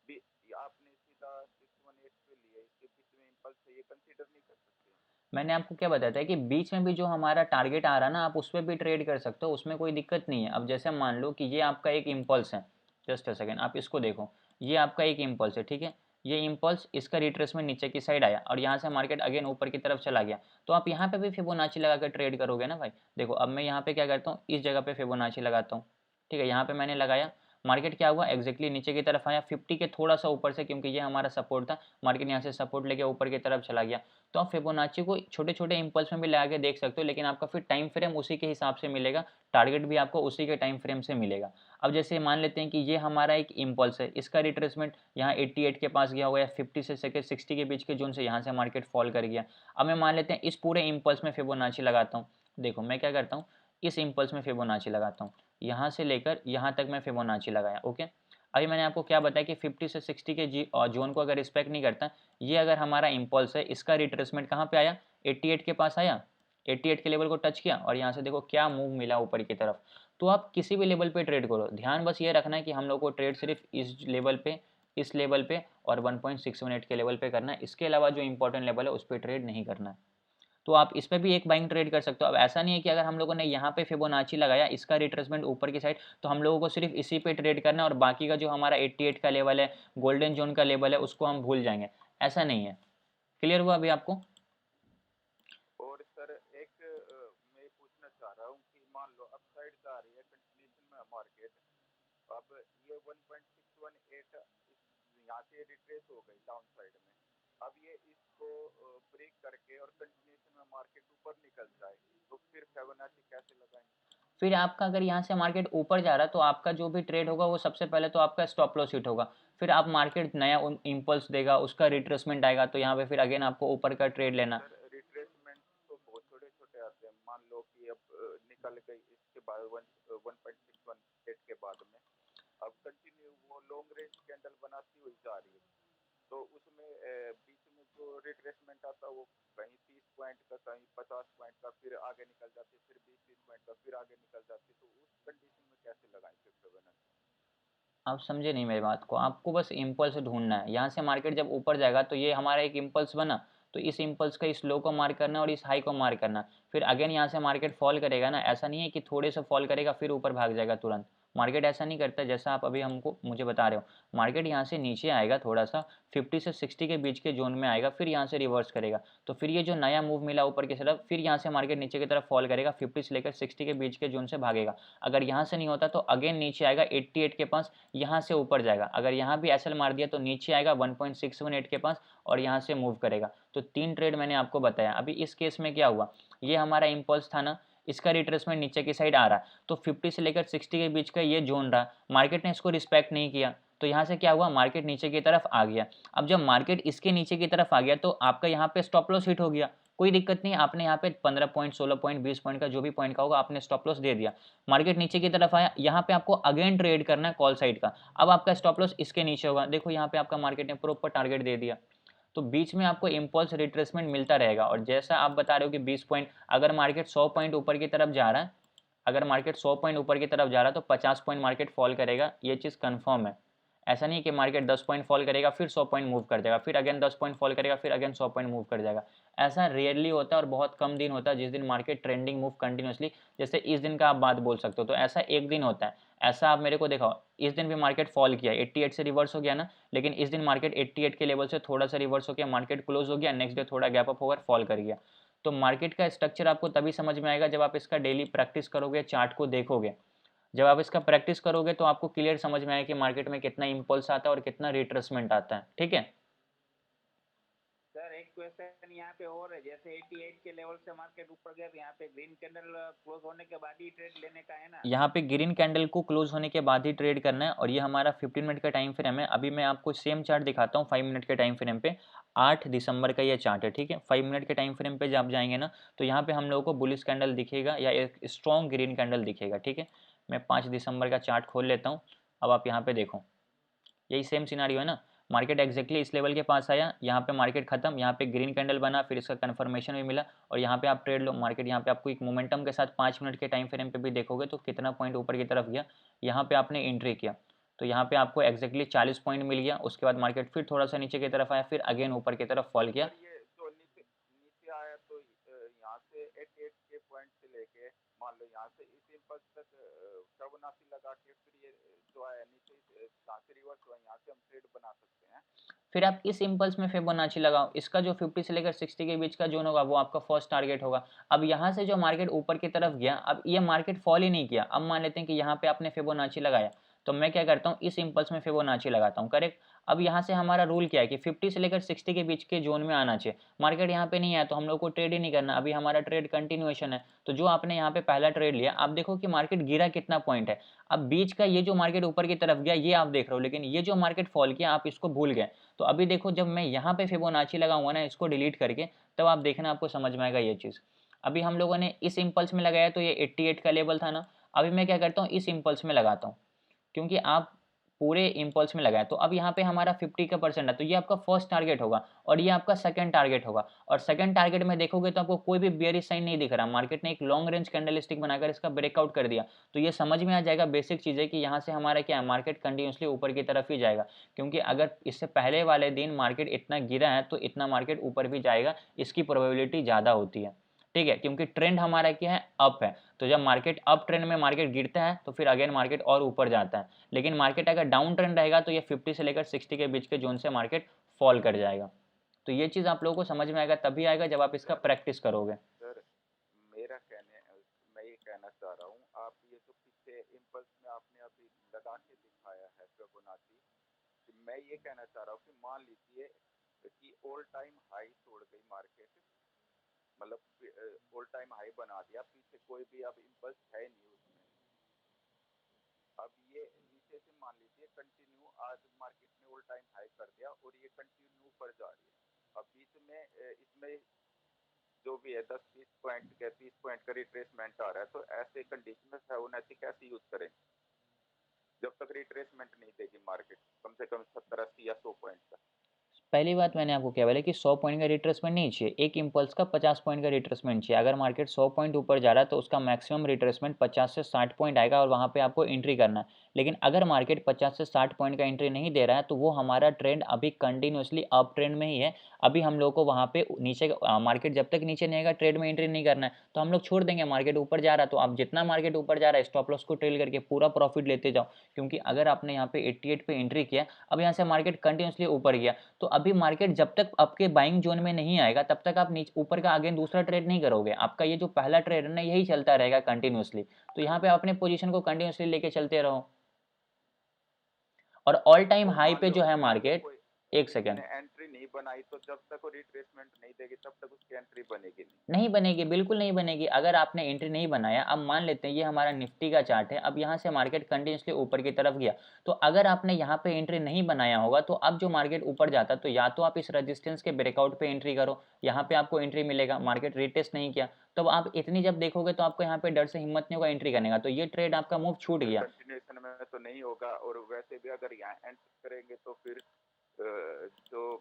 भी आपने सीधा 618 पे लिया, इसके बीच में इम्पल्स है, ये कंसीडर नहीं कर सकते? मैंने आपको क्या बताया था कि बीच में भी जो हमारा टारगेट आ रहा है ना आप उस पर भी ट्रेड कर सकते हो, उसमें कोई दिक्कत नहीं है। अब जैसे मान लो कि ये आपका एक इम्पल्स है, जस्ट अ सेकेंड आप इसको देखो, ये आपका एक इम्पल्स है, ठीक है। ये इम्पल्स, इसका रिट्रेसमेंट नीचे की साइड आया और यहाँ से मार्केट अगेन ऊपर की तरफ चला गया, तो आप यहाँ पे भी फिबोनाची लगा कर ट्रेड करोगे ना भाई। देखो अब मैं यहाँ पे क्या करता हूँ, इस जगह पे फिबोनाची लगाता हूँ, ठीक है। यहाँ पे मैंने लगाया, मार्केट क्या हुआ एग्जैक्टली नीचे की तरफ आया 50 के थोड़ा सा ऊपर से, क्योंकि ये हमारा सपोर्ट था, मार्केट यहाँ से सपोर्ट लेके ऊपर की तरफ चला गया। तो आप फिबोनाची को छोटे छोटे इंपल्स में भी लगा के देख सकते हो, लेकिन आपका फिर टाइम फ्रेम उसी के हिसाब से मिलेगा, टारगेट भी आपको उसी के टाइम फ्रेम से मिलेगा। अब जैसे मान लेते हैं कि ये हमारा एक इंपल्स है, इसका रिट्रेसमेंट यहाँ 88 के पास गया हुआ है, 50 से 60 के बीच के जोन से यहाँ से मार्केट फॉल कर गया। अब मैं मान लेते हैं इस पूरे इंपल्स में फिबोनाची लगाता हूँ। देखो मैं क्या करता हूँ, इस इंपल्स में फिबोनाची लगाता हूँ, यहाँ से लेकर यहाँ तक मैं फिबोनाची लगाया, ओके। अभी मैंने आपको क्या बताया कि 50 से 60 के जोन को अगर रिस्पेक्ट नहीं करता, ये अगर हमारा इम्पल्स है, इसका रिट्रेसमेंट कहाँ पे आया, 88 के पास आया, 88 के लेवल को टच किया और यहाँ से देखो क्या मूव मिला ऊपर की तरफ। तो आप किसी भी लेवल पे ट्रेड करो, ध्यान बस ये रखना है कि हम लोग को ट्रेड सिर्फ इस लेवल पे, इस लेवल पे और 1.618 के लेवल पे करना है। इसके अलावा जो इंपॉर्टेंट लेवल है उस पर ट्रेड नहीं करना है। तो आप इस पर भी एक बाइंग ट्रेड कर सकते हो। अब ऐसा नहीं है कि अगर हम लोगों ने यहाँ पे फिबोनाची लगाया, इसका रिट्रेसमेंट ऊपर की साइड, तो हम लोगों को सिर्फ इसी पे ट्रेड करना है और बाकी का जो हमारा 88 का लेवल है, गोल्डन जोन का लेवल है, उसको हम भूल जाएंगे। ऐसा नहीं है। क्लियर हुआ अभी आपको? और सर एक मैं पूछना चाह रहा हूँ कि मान लो अप साइड जा रही है कंटिन्यूशन में मार्केट, अब ये 1.618 यहाँ से रिट्रेस हो गई डाउन साइड में, अब ये इसको ब्रेक करके और कंटिन्यूशन में मार्केट ऊपर निकल जाए तो फिर फिबोनाची कैसे लगाएंगे? फिर आपका अगर यहाँ से मार्केट ऊपर जा रहा है तो आपका जो भी ट्रेड होगा वो सबसे पहले तो आपका स्टॉप लॉस हिट होगा, फिर आप मार्केट नया इम्पल्स देगा, उसका रिट्रेसमेंट आएगा, तो यहाँ पे फिर अगेन आपको ऊपर का ट्रेड लेना। रिट्रेसमेंट तो बहुत छोटे छोटे आते हैं, मान लो कि अब निकल गई इसके बाद 1.618 के बाद में, अब कंटिन्यू वो लॉन्ग रेंज कैंडल बनाती हुई जा रही है, तो उसमें बीच में जो रिट्रेसमेंट आता है वो कहीं 30 पॉइंट का, कहीं 50 पॉइंट का, फिर आगे निकल जाती है, फिर 20-30 पॉइंट का, फिर आगे निकल जाती है, तो उस कंडीशन में कैसे लगाएं फिर फिबोनाची? आप समझे नहीं मेरी बात को, आपको बस इम्पल्स ढूंढना है। यहाँ से मार्केट जब ऊपर जाएगा तो ये हमारा एक इम्पल्स बना, तो इस इम्पल्स का इस लो को मार्क करना और इस हाई को मार्क करना। फिर अगेन यहाँ से मार्केट फॉल करेगा ना, ऐसा नहीं है कि थोड़े से फॉल करेगा फिर ऊपर भाग जाएगा तुरंत। मार्केट ऐसा नहीं करता जैसा आप अभी मुझे बता रहे हो। मार्केट यहाँ से नीचे आएगा, थोड़ा सा 50 से 60 के बीच के जोन में आएगा, फिर यहाँ से रिवर्स करेगा, तो फिर ये जो नया मूव मिला ऊपर की तरफ, फिर यहाँ से मार्केट नीचे की तरफ फॉल करेगा, 50 से लेकर 60 के बीच के जोन से भागेगा। अगर यहाँ से नहीं होता तो अगेन नीचे आएगा 88 के पास, यहाँ से ऊपर जाएगा। अगर यहाँ भी एसएल मार दिया तो नीचे आएगा 1.618 के पास और यहाँ से मूव करेगा। तो 3 ट्रेड मैंने आपको बताया। अभी इस केस में क्या हुआ, ये हमारा इम्पल्स था ना, इसका रिट्रेसमेंट नीचे की साइड आ रहा है, तो 50 से लेकर 60 के बीच का ये जोन रहा, मार्केट ने इसको रिस्पेक्ट नहीं किया, तो यहाँ से क्या हुआ, मार्केट नीचे की तरफ आ गया। अब जब मार्केट इसके नीचे की तरफ आ गया तो आपका यहाँ पे स्टॉप लॉस हिट हो गया, कोई दिक्कत नहीं, आपने यहाँ पे 15 पॉइंट, 16 पॉइंट, 20 पॉइंट का जो भी पॉइंट का होगा आपने स्टॉप लॉस दे दिया। मार्केट नीचे की तरफ आया, यहाँ पे आपको अगेन ट्रेड करना है कॉल साइड का। अब आपका स्टॉप लॉस इसके नीचे होगा, देखो यहाँ पे आपका मार्केट ने प्रॉपर टारगेट दे दिया। तो बीच में आपको इम्पल्स रिट्रेसमेंट मिलता रहेगा। और जैसा आप बता रहे हो कि 20 पॉइंट, अगर मार्केट 100 पॉइंट ऊपर की तरफ जा रहा है, अगर मार्केट 100 पॉइंट ऊपर की तरफ जा रहा है तो 50 पॉइंट मार्केट फॉल करेगा, ये चीज़ कंफर्म है। ऐसा नहीं कि मार्केट 10 पॉइंट फॉल करेगा फिर 100 पॉइंट मूव कर जाएगा, फिर अगेन 10 पॉइंट फॉल करेगा फिर अगेन 100 पॉइंट मूव कर जाएगा। ऐसा रेयरली होता है और बहुत कम दिन होता है जिस दिन मार्केट ट्रेंडिंग मूव कंटिन्यूसली, जैसे इस दिन का आप बात बोल सकते हो, तो ऐसा एक दिन होता है। ऐसा आप मेरे को दिखाओ, इस दिन भी मार्केट फॉल किया, 88 से रिवर्स हो गया ना, लेकिन इस दिन मार्केट 88 के लेवल से थोड़ा सा रिवर्स हो गया, मार्केट क्लोज हो गया, नेक्स्ट डे थोड़ा गैप अप होकर फॉल कर गया। तो मार्केट का स्ट्रक्चर आपको तभी समझ में आएगा जब आप इसका डेली प्रैक्टिस करोगे, चार्ट को देखोगे। जब आप इसका प्रैक्टिस करोगे तो आपको क्लियर समझ में आएगा कि मार्केट में कितना इंपल्स आता है और कितना रिट्रेसमेंट आता है। ठीक है सर, एक क्वेश्चन यहाँ पे और है, जैसे 88 के लेवल से मार्केट ऊपर गया, यहाँ पे ग्रीन कैंडल क्लोज होने के बाद ही ट्रेड लेने का है ना? यहाँ पे ग्रीन कैंडल को क्लोज होने के बाद ही ट्रेड करना है, और ये हमारा 15 मिनट का टाइम फ्रेम है। अभी मैं आपको सेम चार्ट दिखाता हूँ 5 मिनट के टाइम फ्रेम पे। 8 दिसंबर का ये चार्ट है, ठीक है। 5 मिनट के टाइम फ्रेम पे जब आप जाएंगे ना तो यहाँ पे हम लोगों को बुलिश कैंडल दिखेगा या एक स्ट्रॉन्ग ग्रीन कैंडल दिखेगा, ठीक है। मैं 5 दिसंबर का चार्ट खोल लेता हूँ। अब आप यहाँ पे देखो, यही सेम सिनारियो है ना, मार्केट एक्जैक्टली इस लेवल के पास आया, यहाँ पे मार्केट खत्म, यहाँ पे ग्रीन कैंडल बना, फिर इसका कन्फर्मेशन भी मिला और यहाँ पे आप ट्रेड लो। मार्केट यहाँ पे आपको एक मोमेंटम के साथ 5 मिनट के टाइम फ्रेम पे भी देखोगे तो कितना पॉइंट ऊपर की तरफ गया, यहाँ पे आपने एंट्री किया तो यहाँ पे आपको एक्जैक्टली 40 पॉइंट मिल गया। उसके बाद मार्केट फिर थोड़ा सा नीचे की तरफ आया, फिर अगेन ऊपर की तरफ फॉल किया। ये जो नीचे नीचे आया तो यहाँ से 88 के पॉइंट से लेके मान लो यहाँ से इस इम्पल्स तक फिबोनाची लगा के फिर ये जो आया नीचे यहाँ से रिवर्स हुआ, यहाँ से हम ट्रेड बना सकते हैं। फिर आप इस इम्पल्स में फिबोनाची लगाओ, इसका जो 50 से लेकर 60 के बीच का जोन होगा वो आपका फर्स्ट टारगेट होगा। अब यहाँ से जो मार्केट ऊपर की तरफ गया, अब ये मार्केट फॉल ही नहीं किया, अब मान लेते हैं कि यहाँ पे आपने फिबोनाची लगाया, तो मैं क्या करता हूँ, इस इम्पल्स में फिबोनाची लगाता हूँ, करेक्ट। अब यहाँ से हमारा रूल क्या है कि 50 से लेकर 60 के बीच के जोन में आना चाहिए। मार्केट यहाँ पे नहीं आया तो हम लोग को ट्रेड ही नहीं करना, अभी हमारा ट्रेड कंटिन्यूएशन है। तो जो आपने यहाँ पे पहला ट्रेड लिया, आप देखो कि मार्केट गिरा कितना पॉइंट है। अब बीच का ये जो मार्केट ऊपर की तरफ गया ये आप देख रहे हो, लेकिन ये जो मार्केट फॉल किया आप इसको भूल गए। तो अभी देखो, जब मैं यहाँ पे फिबोनाची लगाऊंगा ना, इसको डिलीट करके, तब आप देखना आपको समझ में आएगा ये चीज़। अभी हम लोगों ने इस इम्पल्स में लगाया तो ये 88 का लेवल था ना, अभी मैं क्या करता हूँ, इस इम्पल्स में लगाता हूँ, क्योंकि आप पूरे इम्पल्स में लगाया। तो अब यहाँ पे हमारा 50 का परसेंट है, तो ये आपका फर्स्ट टारगेट होगा और ये आपका सेकंड टारगेट होगा। और सेकंड टारगेट में देखोगे तो आपको कोई भी बेयरिश साइन नहीं दिख रहा, मार्केट ने एक लॉन्ग रेंज कैंडलस्टिक बनाकर इसका ब्रेकआउट कर दिया। तो ये समझ में आ जाएगा, बेसिक चीज़ है कि यहाँ से हमारा क्या है, मार्केट कंटिन्यूसली ऊपर की तरफ ही जाएगा, क्योंकि अगर इससे पहले वाले दिन मार्केट इतना गिरा है तो इतना मार्केट ऊपर भी जाएगा, इसकी प्रोबेबिलिटी ज़्यादा होती है, ठीक है। क्योंकि ट्रेंड हमारा क्या है, अप है, तो जब मार्केट अप ट्रेंड में मार्केट गिरता है तो फिर अगेन मार्केट और ऊपर जाता है। लेकिन मार्केट अगर डाउन ट्रेंड रहेगा तो ये 50 से लेकर 60 के बीच के जोन से मार्केट फॉल कर जाएगा। तो ये चीज़ आप लोगों को समझ में आएगा, तभी आएगा जब आप इसका प्रैक्टिस करोगे। सर मैं ये कहना चाह रहा हूँ, आप ये जो पीछे इम्पल्स में आपने अभी लगा के दिखाया है फिबोनाची, मैं ये कहना चाह रहा हूँ कि मान लीजिए कि ऑल टाइम हाई तोड़ गई मार्केट, मतलब ऑल टाइम हाई बना दिया, पीछे कोई भी अब इम्पल्स है नहीं उसमें, अब ये नीचे से मान लीजिए कंटिन्यू आज मार्केट ने ऑल टाइम हाई कर दिया और ये कंटिन्यू ऊपर जा रही है, अब बीच में इसमें जो भी है 10-20 पॉइंट का 30 पॉइंट का रिट्रेसमेंट आ रहा है, तो ऐसे कंडीशन में फिबोनाची कैसे यूज करें जब तक रिट्रेसमेंट नहीं देगी मार्केट कम से कम 70-80 या 100 पॉइंट का? पहली बात मैंने आपको क्या बोला कि 100 पॉइंट का रिट्रेसमेंट नहीं चाहिए, एक इम्पल्स का 50 पॉइंट का रिट्रेसमेंट चाहिए। अगर मार्केट 100 पॉइंट ऊपर जा रहा है तो उसका मैक्सिमम रिट्रेसमेंट 50 से 60 पॉइंट आएगा और वहाँ पे आपको एंट्री करना है। लेकिन अगर मार्केट 50 से 60 पॉइंट का एंट्री नहीं दे रहा है तो वो हमारा ट्रेंड अभी कंटिन्यूसली अप ट्रेंड में ही है। अभी हम लोग को वहाँ पे नीचे मार्केट जब तक नीचे नहीं आएगा ट्रेड में एंट्री नहीं करना है, तो हम लोग छोड़ देंगे। मार्केट ऊपर जा रहा है तो आप जितना मार्केट ऊपर जा रहा है स्टॉप लॉस को ट्रेल करके पूरा प्रॉफिट लेते जाओ, क्योंकि अगर आपने यहाँ पे 88 पे एंट्री किया, अब यहाँ से मार्केट कंटिन्यूसली ऊपर गया, तो अभी मार्केट जब तक आपके बाइंग जोन में नहीं आएगा तब तक आप नीचे ऊपर का आगे दूसरा ट्रेड नहीं करोगे। आपका ये जो पहला ट्रेड है ना यही चलता रहेगा कंटिन्यूसली। तो यहाँ पे अपने पोजीशन को कंटिन्यूसली लेके चलते रहो। और ऑल टाइम हाई पे जो है मार्केट, एक सेकेंड, एंट्री नहीं बनाई तो जब तक वो रिट्रेसमेंट नहीं देगी तब तक उसकी एंट्री बनेगी नहीं बनेगी, बिल्कुल नहीं बनेगी। अगर आपने एंट्री नहीं बनाया, अब मान लेते हैं ये हमारा निफ्टी का चार्ट है, अब यहाँ से मार्केट कंटिन्यूसली ऊपर की तरफ गया, तो अगर आपने यहाँ पे एंट्री नहीं बनाया होगा तो अब जो मार्केट ऊपर जाता तो या तो आप इस रेजिस्टेंस के ब्रेकआउट पे एंट्री करो, यहाँ पे आपको एंट्री मिलेगा। मार्केट रीटेस्ट नहीं किया तो आप इतनी जब देखोगे तो आपको यहाँ पे डर से हिम्मत नहीं होगा एंट्री करने का, तो ये ट्रेड आपका मूव छूट गया। कंटिन्यूएशन में तो नहीं होगा, और वैसे भी अगर यहाँ एंट्री करेंगे तो फिर जो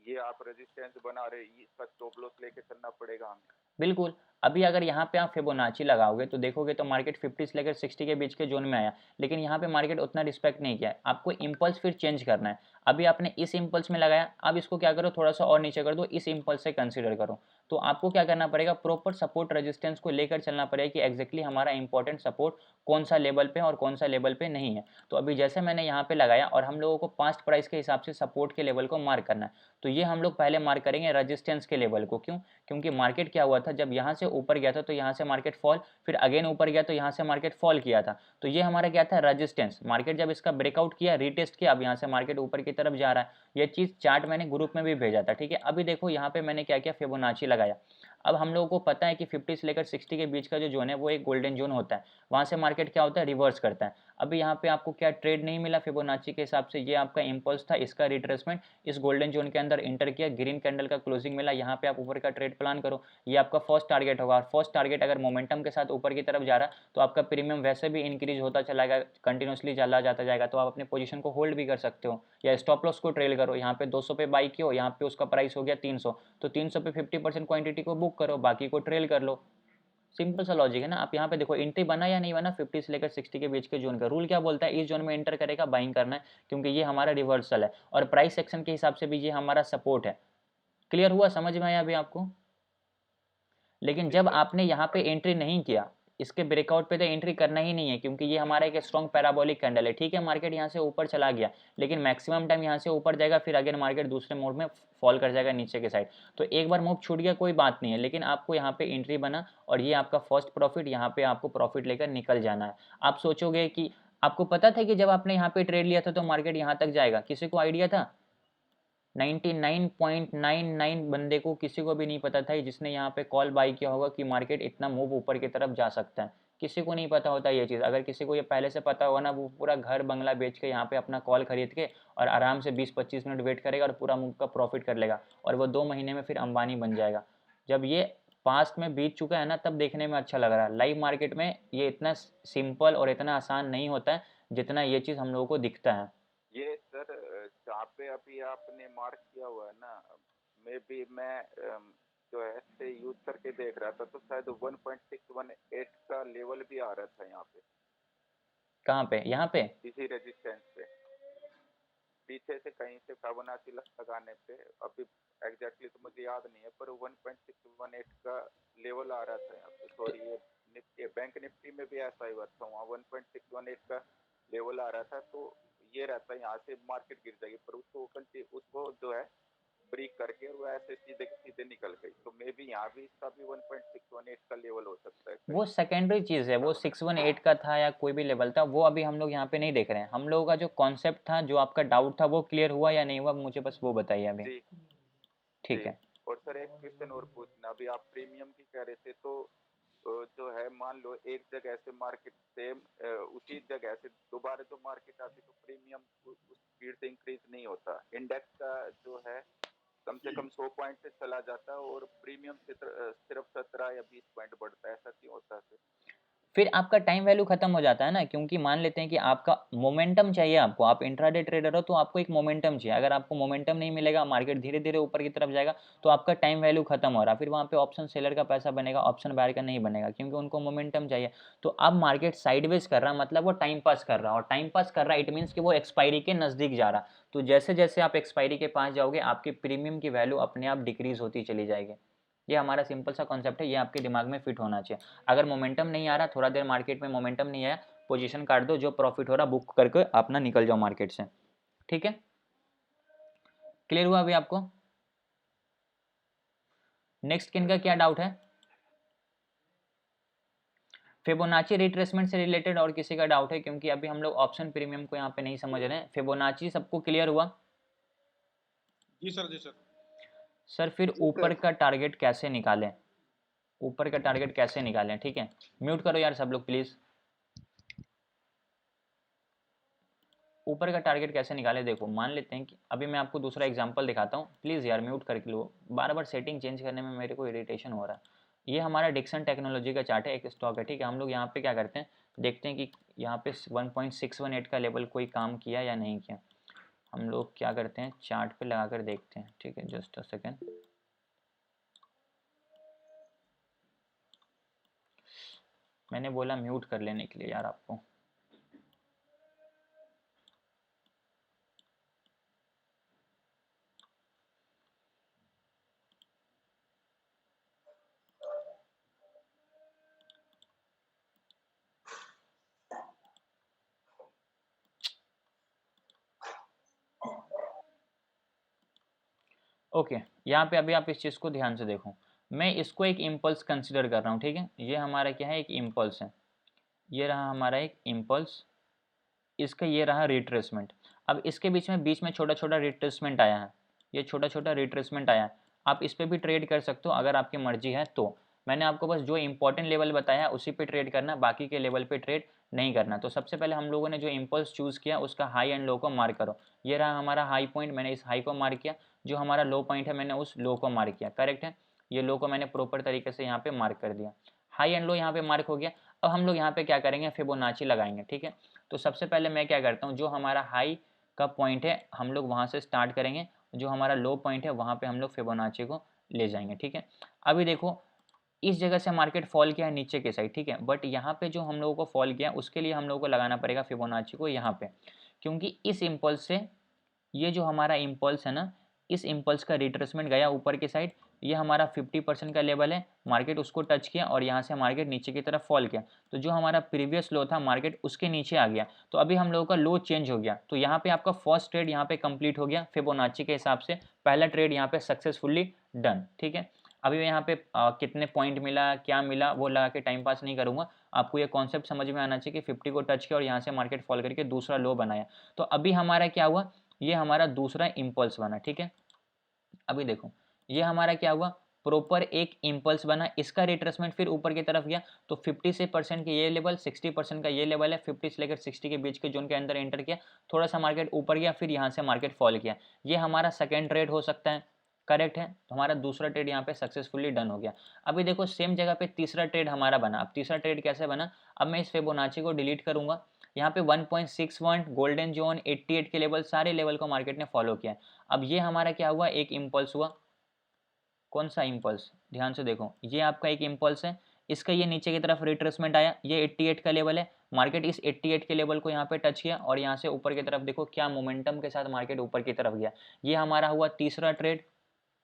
ये आप रेजिस्टेंस बना रहे इसका स्टॉप लॉस लेके चलना पड़ेगा हमें। बिल्कुल। अभी अगर यहाँ पे आप फिबोनाची लगाओगे तो देखोगे तो मार्केट 50 से लेकर 60 के बीच के जोन में आया, लेकिन यहाँ पे मार्केट उतना रिस्पेक्ट नहीं किया। आपको इम्पल्स फिर चेंज करना है। अभी आपने इस इम्पल्स में लगाया, अब इसको क्या करो थोड़ा सा और नीचे कर दो, इस इम्पल्स से कंसीडर करो। तो आपको क्या करना पड़ेगा, प्रॉपर सपोर्ट रेजिस्टेंस को लेकर चलना पड़ेगा कि एग्जैक्टली हमारा इंपॉर्टेंट सपोर्ट कौन सा लेवल पे और कौन सा लेवल पे नहीं है। तो अभी जैसे मैंने यहाँ पे लगाया और हम लोगों को पास्ट प्राइस के हिसाब से सपोर्ट के लेवल को मार्क करना है, तो ये हम लोग पहले मार्क करेंगे रेजिस्टेंस के लेवल को। क्यों? क्योंकि मार्केट क्या हुआ था, जब यहाँ से ऊपर गया था तो यहाँ से मार्केट फॉल, फिर अगेन ऊपर गया तो यहाँ से मार्केट फॉल किया था। तो ये हमारा क्या था, रेजिस्टेंस। मार्केट जब इसका ब्रेकआउट किया, रीटेस्ट किया, अब यहाँ से मार्केट ऊपर की तरफ जा रहा है। ये चीज़ चार्ट मैंने ग्रुप में भी भेजा था, ठीक है। अभी देखो यहाँ पे मैंने क्या किया, फिबोनाची लगाया। अब हम लोगों को पता है कि 50 से लेकर 60 के बीच का जो जोन है वो एक गोल्डन जोन होता है, वहाँ से मार्केट क्या होता है, रिवर्स करता है। अभी यहाँ पे आपको क्या ट्रेड नहीं मिला फिबोनाची के हिसाब से, ये आपका इम्पल्स था, इसका रिट्रेसमेंट इस गोल्डन जोन के अंदर इंटर किया, ग्रीन कैंडल का क्लोजिंग मिला, यहाँ पे आप ऊपर का ट्रेड प्लान करो। ये आपका फर्स्ट टारगेट होगा। फर्स्ट टारगेट अगर मोमेंटम के साथ ऊपर की तरफ जा रहा है तो आपका प्रीमियम वैसे भी इंक्रीज होता चला जाएगा, कंटिन्यूसली चला जाता जाएगा, तो आप अपने पोजीशन को होल्ड भी कर सकते हो या स्टॉप लॉस को ट्रेल करो। यहाँ पे 200 पे बाई किया हो, यहाँ पे उसका प्राइस हो गया 300, तो 300 पे 50% क्वांटिटी को बुक करो, बाकी को ट्रेल कर लो। सिंपल सा लॉजिक है ना। आप यहाँ पे देखो एंट्री बना या नहीं बना, 50 से लेकर 60 के बीच के जोन का रूल क्या बोलता है, इस जोन में एंटर करेगा, बाइंग करना है, क्योंकि ये हमारा रिवर्सल है और प्राइस सेक्शन के हिसाब से भी ये हमारा सपोर्ट है। क्लियर हुआ, समझ में आया अभी आपको? लेकिन जब आपने यहाँ पे एंट्री नहीं किया, इसके ब्रेकआउट पे तो एंट्री करना ही नहीं है, क्योंकि ये हमारा एक स्ट्रॉन्ग पैराबोलिक कैंडल है, ठीक है। मार्केट यहाँ से ऊपर चला गया, लेकिन मैक्सिमम टाइम यहाँ से ऊपर जाएगा, फिर अगेन मार्केट दूसरे मोड में फॉल कर जाएगा नीचे के साइड। तो एक बार मूव छूट गया कोई बात नहीं है, लेकिन आपको यहाँ पे एंट्री बना और ये आपका फर्स्ट प्रॉफिट, यहाँ पे आपको प्रॉफिट लेकर निकल जाना है। आप सोचोगे कि आपको पता था कि जब आपने यहाँ पे ट्रेड लिया था तो मार्केट यहाँ तक जाएगा, किसी को आइडिया था? 99.99 बंदे को किसी को भी नहीं पता था जिसने यहाँ पे कॉल बाई किया होगा कि मार्केट इतना मूव ऊपर की तरफ जा सकता है। किसी को नहीं पता होता ये चीज़। अगर किसी को ये पहले से पता होगा ना, वो पूरा घर बंगला बेच के यहाँ पे अपना कॉल खरीद के और आराम से 20-25 मिनट वेट करेगा और पूरा मूव का प्रॉफिट कर लेगा, और वो 2 महीने में फिर अंबानी बन जाएगा। जब ये पास्ट में बीत चुका है ना, तब देखने में अच्छा लग रहा है। लाइव मार्केट में ये इतना सिंपल और इतना आसान नहीं होता है जितना ये चीज़ हम लोगों को दिखता है। ये सर जहाँ पे अभी आपने मार्क किया हुआ है ना, मैं जो है ऐसे यूज करके देख रहा था तो शायद 1.618 का लेवल भी आ रहा था यहाँ पे। कहाँ पे? यहाँ पे इसी रेजिस्टेंस पे पीछे से कहीं से फिबोनाची लगाने पे, अभी एग्जैक्टली तो मुझे याद नहीं है, पर 1.618 का लेवल आ रहा था यहाँ पे। सॉरी, ये निफ्टी बैंक निफ्टी में भी ऐसा ही हुआ था, वहाँ 1.618 का लेवल आ रहा था। तो ये रहता है यहाँ से मार्केट गिर जाएगी, पर उसको जो है ब्रेक करके और वो ऐसे सीधे सीधे निकल गई, तो मे बी यहाँ भी इसका भी 1.618 का लेवल हो सकता है। वो सेकेंडरी चीज़ है, वो 618 का था या कोई भी लेवल था, वो अभी हम लोग यहाँ पे नहीं देख रहे हैं। हम लोगों का जो कॉन्सेप्ट था, जो आपका डाउट था, वो क्लियर हुआ या नहीं हुआ, मुझे बस वो बताइए अभी। जी ठीक जी। है। और सर एक क्वेश्चन और पूछना, अभी आप प्रीमियम की कह रहे थे, तो जो है मान लो एक जगह से मार्केट से उसी जगह से दोबारा जो मार्केट आती तो प्रीमियम उस स्पीड से इंक्रीज नहीं होता, इंडेक्स का जो है कम से कम 100 पॉइंट से चला जाता है और प्रीमियम सिर्फ 17 या 20 पॉइंट बढ़ता है, ऐसा क्यों होता है? फिर आपका टाइम वैल्यू खत्म हो जाता है ना, क्योंकि मान लेते हैं कि आपका मोमेंटम चाहिए, आपको, आप इंट्राडे ट्रेडर हो तो आपको एक मोमेंटम चाहिए। अगर आपको मोमेंटम नहीं मिलेगा, मार्केट धीरे धीरे ऊपर की तरफ जाएगा, तो आपका टाइम वैल्यू खत्म हो रहा है। फिर वहाँ पे ऑप्शन सेलर का पैसा बनेगा, ऑप्शन बायर का नहीं बनेगा, क्योंकि उनको मोमेंटम चाहिए। तो अब मार्केट साइडवेज कर रहा, मतलब वो टाइम पास कर रहा, और टाइम पास कर रहा इट मीन्स कि वो एक्सपायरी के नज़दीक जा रहा। तो जैसे जैसे आप एक्सपायरी के पास जाओगे, आपके प्रीमियम की वैल्यू अपने आप डिक्रीज होती चली जाएगी। ये हमारा सिंपल सा कॉन्सेप्ट है, ये आपके दिमाग में फिट होना चाहिए। अगर मोमेंटम नहीं आ रहा, थोड़ा देर मार्केट में मोमेंटम नहीं आया, पोजीशन काट दो, जो प्रॉफिट हो रहा बुक करके अपना निकल जाओ मार्केट से। ठीक है, क्लियर हुआ अभी आपको? नेक्स्ट किन का क्या डाउट है? फिबोनाची रिट्रेसमेंट से रिलेटेड और किसी का डाउट है? क्योंकि अभी हम लोग ऑप्शन प्रीमियम को यहाँ पे नहीं समझ रहे हैं। फिबोनाची सबको क्लियर हुआ? जी सर, जी सर। सर फिर ऊपर का टारगेट कैसे निकालें? ऊपर का टारगेट कैसे निकालें? ठीक है, म्यूट करो यार सब लोग प्लीज। ऊपर का टारगेट कैसे निकाले? देखो, मान लेते हैं कि अभी मैं आपको दूसरा एग्जांपल दिखाता हूँ, प्लीज़ यार म्यूट करके लो, बार बार सेटिंग चेंज करने में मेरे को इरिटेशन हो रहा है। ये हमारा डिक्सन टेक्नोलॉजी का चार्ट है, एक स्टॉक है। ठीक है, हम लोग यहाँ पे क्या करते हैं, देखते हैं कि यहाँ पे 1.618 का लेवल कोई काम किया या नहीं किया। हम लोग क्या करते हैं, चार्ट पे लगा कर देखते हैं। ठीक है, जस्ट अ सेकेंड। मैंने बोला म्यूट कर लेने के लिए यार आपको। ओके, यहाँ पे अभी आप इस चीज़ को ध्यान से देखो, मैं इसको एक इम्पल्स कंसिडर कर रहा हूँ। ठीक है, ये हमारा क्या है, एक इम्पल्स है। ये रहा हमारा एक इम्पल्स, इसका ये रहा रिट्रेसमेंट। अब इसके बीच में छोटा छोटा रिट्रेसमेंट आया है, ये छोटा छोटा रिट्रेसमेंट आया है। आप इस पर भी ट्रेड कर सकते हो अगर आपकी मर्जी है तो। मैंने आपको बस जो इंपॉर्टेंट लेवल बताया उसी पे ट्रेड करना, बाकी के लेवल पे ट्रेड नहीं करना। तो सबसे पहले हम लोगों ने जो इम्पल्स चूज़ किया उसका हाई एंड लो को मार्क करो। ये रहा हमारा हाई पॉइंट, मैंने इस हाई को मार्क किया। जो हमारा लो पॉइंट है मैंने उस लो को मार्क किया, करेक्ट है। ये लो को मैंने प्रॉपर तरीके से यहाँ पे मार्क कर दिया, हाई एंड लो यहाँ पे मार्क हो गया। अब हम लोग यहाँ पे क्या करेंगे, फिबोनाची लगाएंगे। ठीक है, तो सबसे पहले मैं क्या करता हूँ, जो हमारा हाई का पॉइंट है हम लोग वहाँ से स्टार्ट करेंगे, जो हमारा लो पॉइंट है वहाँ पे हम लोग फिबोनाची को ले जाएंगे। ठीक है, अभी देखो इस जगह से मार्केट फॉल किया है नीचे के साइड। ठीक है, बट यहाँ पे जो हम लोगों को फॉल किया उसके लिए हम लोगों को लगाना पड़ेगा फिबोनाची को यहाँ पे, क्योंकि इस इम्पल्स से, ये जो हमारा इम्पल्स है ना, इस इम्पल्स का रिट्रेसमेंट गया ऊपर की साइड, ये हमारा 50% का लेवल है, मार्केट उसको टच किया और यहाँ से मार्केट नीचे की तरफ फॉल किया। तो जो हमारा प्रीवियस लो था मार्केट उसके नीचे आ गया, तो अभी हम लोगों का लो चेंज हो गया। तो यहाँ पे आपका फर्स्ट ट्रेड यहाँ पे कंप्लीट हो गया फिबोनाची के हिसाब से, पहला ट्रेड यहाँ पे सक्सेसफुली डन। ठीक है, अभी मैं यहाँ पे कितने पॉइंट मिला क्या मिला वो लगा के टाइम पास नहीं करूँगा, आपको ये कॉन्सेप्ट समझ में आना चाहिए कि 50 को टच किया और यहाँ से मार्केट फॉल करके दूसरा लो बनाया। तो अभी हमारा क्या हुआ, ये हमारा दूसरा इम्पल्स बना। ठीक है, अभी देखो ये हमारा क्या हुआ, प्रॉपर एक इम्पल्स बना, इसका रिट्रेसमेंट फिर ऊपर की तरफ गया। तो 50 से परसेंट के ये लेवल, 60% का ये लेवल है, 50 से लेकर 60 के बीच के जोन के अंदर एंटर किया, थोड़ा सा मार्केट ऊपर गया, फिर यहाँ से मार्केट फॉल किया। ये हमारा सेकेंड ट्रेड हो सकता है, करेक्ट है। तो हमारा दूसरा ट्रेड यहाँ पे सक्सेसफुली डन हो गया। अभी देखो सेम जगह पे तीसरा ट्रेड हमारा बना। अब तीसरा ट्रेड कैसे बना, अब मैं इस फिबोनाची को डिलीट करूंगा। यहाँ पे 1.61 गोल्डन जोन, 88 के लेवल, सारे लेवल को मार्केट ने फॉलो किया। अब ये हमारा क्या हुआ, एक इम्पल्स हुआ। कौन सा इम्पल्स, ध्यान से देखो, ये आपका एक इम्पल्स है, इसका ये नीचे की तरफ रिट्रेसमेंट आया, ये 88 का लेवल है, मार्केट इस 88 के लेवल को यहाँ पे टच किया और यहाँ से ऊपर की तरफ देखो क्या मोमेंटम के साथ मार्केट ऊपर की तरफ गया। ये हमारा हुआ तीसरा ट्रेड।